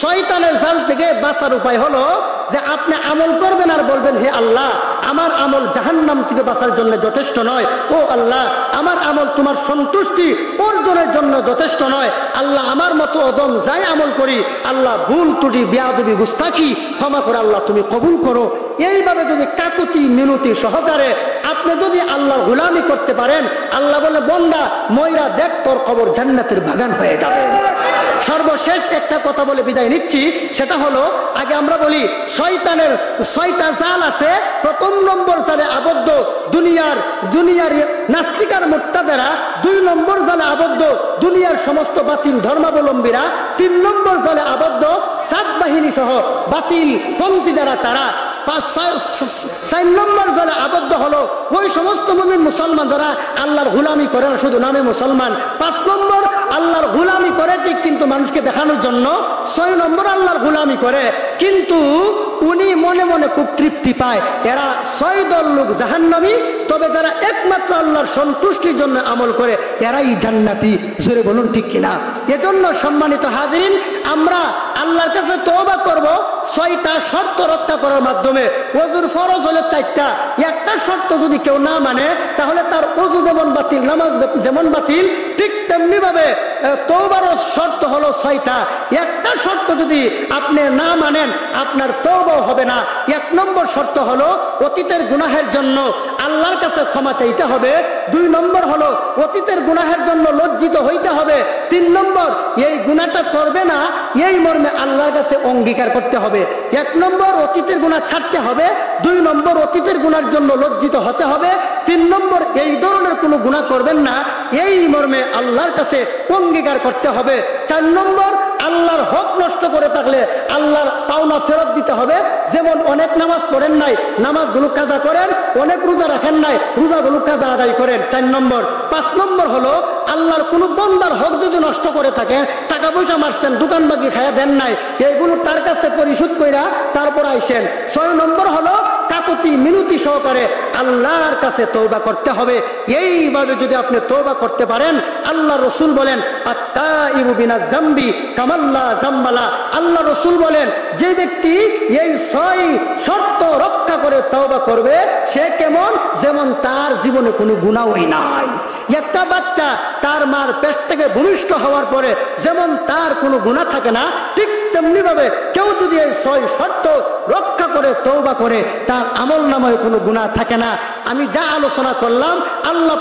শয়তানের জাল থেকে বাঁচার উপায় হলো যে আপনি আমল করবেন আর বলবেন হে আল্লাহ, আমার আমল জাহান্নাম থেকে বাঁচার জন্য যথেষ্ট নয়। ও আল্লাহ, আমার আমল তোমার সন্তুষ্টি অর্জনের জন্য যথেষ্ট নয়। আল্লাহ, আমার মতো অদম যাই আমল করি, আল্লাহ ভুল ত্রুটি বেয়াদবি গুস্তাখি ক্ষমা করে আল্লাহ তুমি কবুল করো। এইভাবে যদি কাকুতি মিনতি সহকারে আপনি যদি আল্লাহর গোলামি করতে পারেন, আল্লাহ বলে বন্দা ময়রা দেখ তোর কবর জান্নাতের বাগান হয়ে যাবে। সর্বশেষ একটা কথা বলে বিদায় নিচ্ছি, সেটা হলো আগে আমরা বলি শয়তানের 6টা জাল আছে। 1 নম্বর জালে আবদ্ধ দুনিয়ার নাস্তিকার মুরতাদেরা, 2 নম্বর জালে আবদ্ধ দুনিয়ার সমস্ত বাতিল ধর্মাবলম্বীরা, 3 নম্বর জালে আবদ্ধ সাত বাহিনী সহ বাতিল পন্থী যারা তারা, 4 নম্বর জালে আবদ্ধ হলো ওই সমস্ত মুমিন মুসলমান যারা আল্লাহর গোলামি করে না, শুধু নামে মুসলমান। 5 নম্বর আল্লাহর গোলামি করে ঠিক কিন্তু মানুষকে দেখানোর জন্য। 6 নম্বর আল্লাহর গোলামি করে কিন্তু উনি মনে মনে খুব তৃপ্তি পায়। এরা 6 দল লোক জাহান্নামী, তবে যারা একমাত্র আল্লাহর সন্তুষ্টির জন্য আমল করে এরাই জান্নাতি। জোরে বলুন ঠিক কিনা? এজন্য সম্মানিত হাজিরিন, আমরা আল্লাহর কাছে তওবা করব 6টা শর্ত রক্ষা করার মাধ্যমে। ওযুর ফরজ হলো 4টা, একটা শর্ত যদি কেউ না মানে তাহলে তার ওযু যেমন বাতিল, নামাজ যেমন বাতিল, ঠিক তেমনি ভাবে তওবার শর্ত হলো 6টা। একটা শর্ত যদি আপনি না মানেন আপনার তওবা হবে না। 1 নম্বর শর্ত হলো অতীতের গুনাহের জন্য আল্লাহর কাছে ক্ষমা চাইতে হবে। 2 নম্বর হলো অতীতের গুনাহের জন্য লজ্জিত হইতে হবে। 3 নম্বর এই গুনাহটা করবে না এই মর্মে আল্লাহর কাছে অঙ্গীকার করতে হবে। 1 নম্বর অতীতের গুনাহ ছাড়তে হবে, 2 নম্বর অতীতের গুনার জন্য লজ্জিত হতে হবে, 3 নম্বর এই ধরনের কোনো গুনাহ করবেন না এই মর্মে আল্লাহর কাছে অঙ্গীকার করতে হবে। 4 নম্বর আল্লাহর হক নষ্ট করে থাকলে আল্লাহর পাওনা ফেরত দিতে হবে। যেমন অনেক নামাজ পড়েন নাই, নামাজগুলো কাজা করেন, অনেক রোজা রাখেন নাই, রোজাগুলো কাজা আদায় করেন। 4 নম্বর। 5 নম্বর হলো আল্লাহর কোনো বান্দার হক যদি নষ্ট করে থাকেন, টাকা পয়সা মারছেন, দোকান বাকি খায়া দেন নাই, এইগুলো তার কাছে পরিশোধ কইরা তারপর আইসেন। 6 নম্বর হলো কাকুতি মিনতি সহকারে আল্লাহর কাছে তওবা করতে হবে। এইভাবে যদি আপনি তওবা করতে পারেন, আল্লাহ রসুল বলেন আত্তাইবু বিনাজ জামবি কামাল্লা জাম্বালা। আল্লাহ রসুল বলেন যে ব্যক্তি এই 6 শর্ত রক্ষা করে তওবা করবে সে কেমন? যেমন তার জীবনে কোনো গুনাহই নাই। একটা বাচ্চা তার মার পেট থেকে ভূমিষ্ঠ হওয়ার পরে যেমন তার কোনো গুনাহ থাকে না, ঠিক তেমনি ভাবে কেউ যদি এই 6 শর্ত রক্ষা করে তওবা করে তার আমল নামায় কোনো গুনাহ থাকে না। আমি যা আলোচনা করলাম আল্লাহ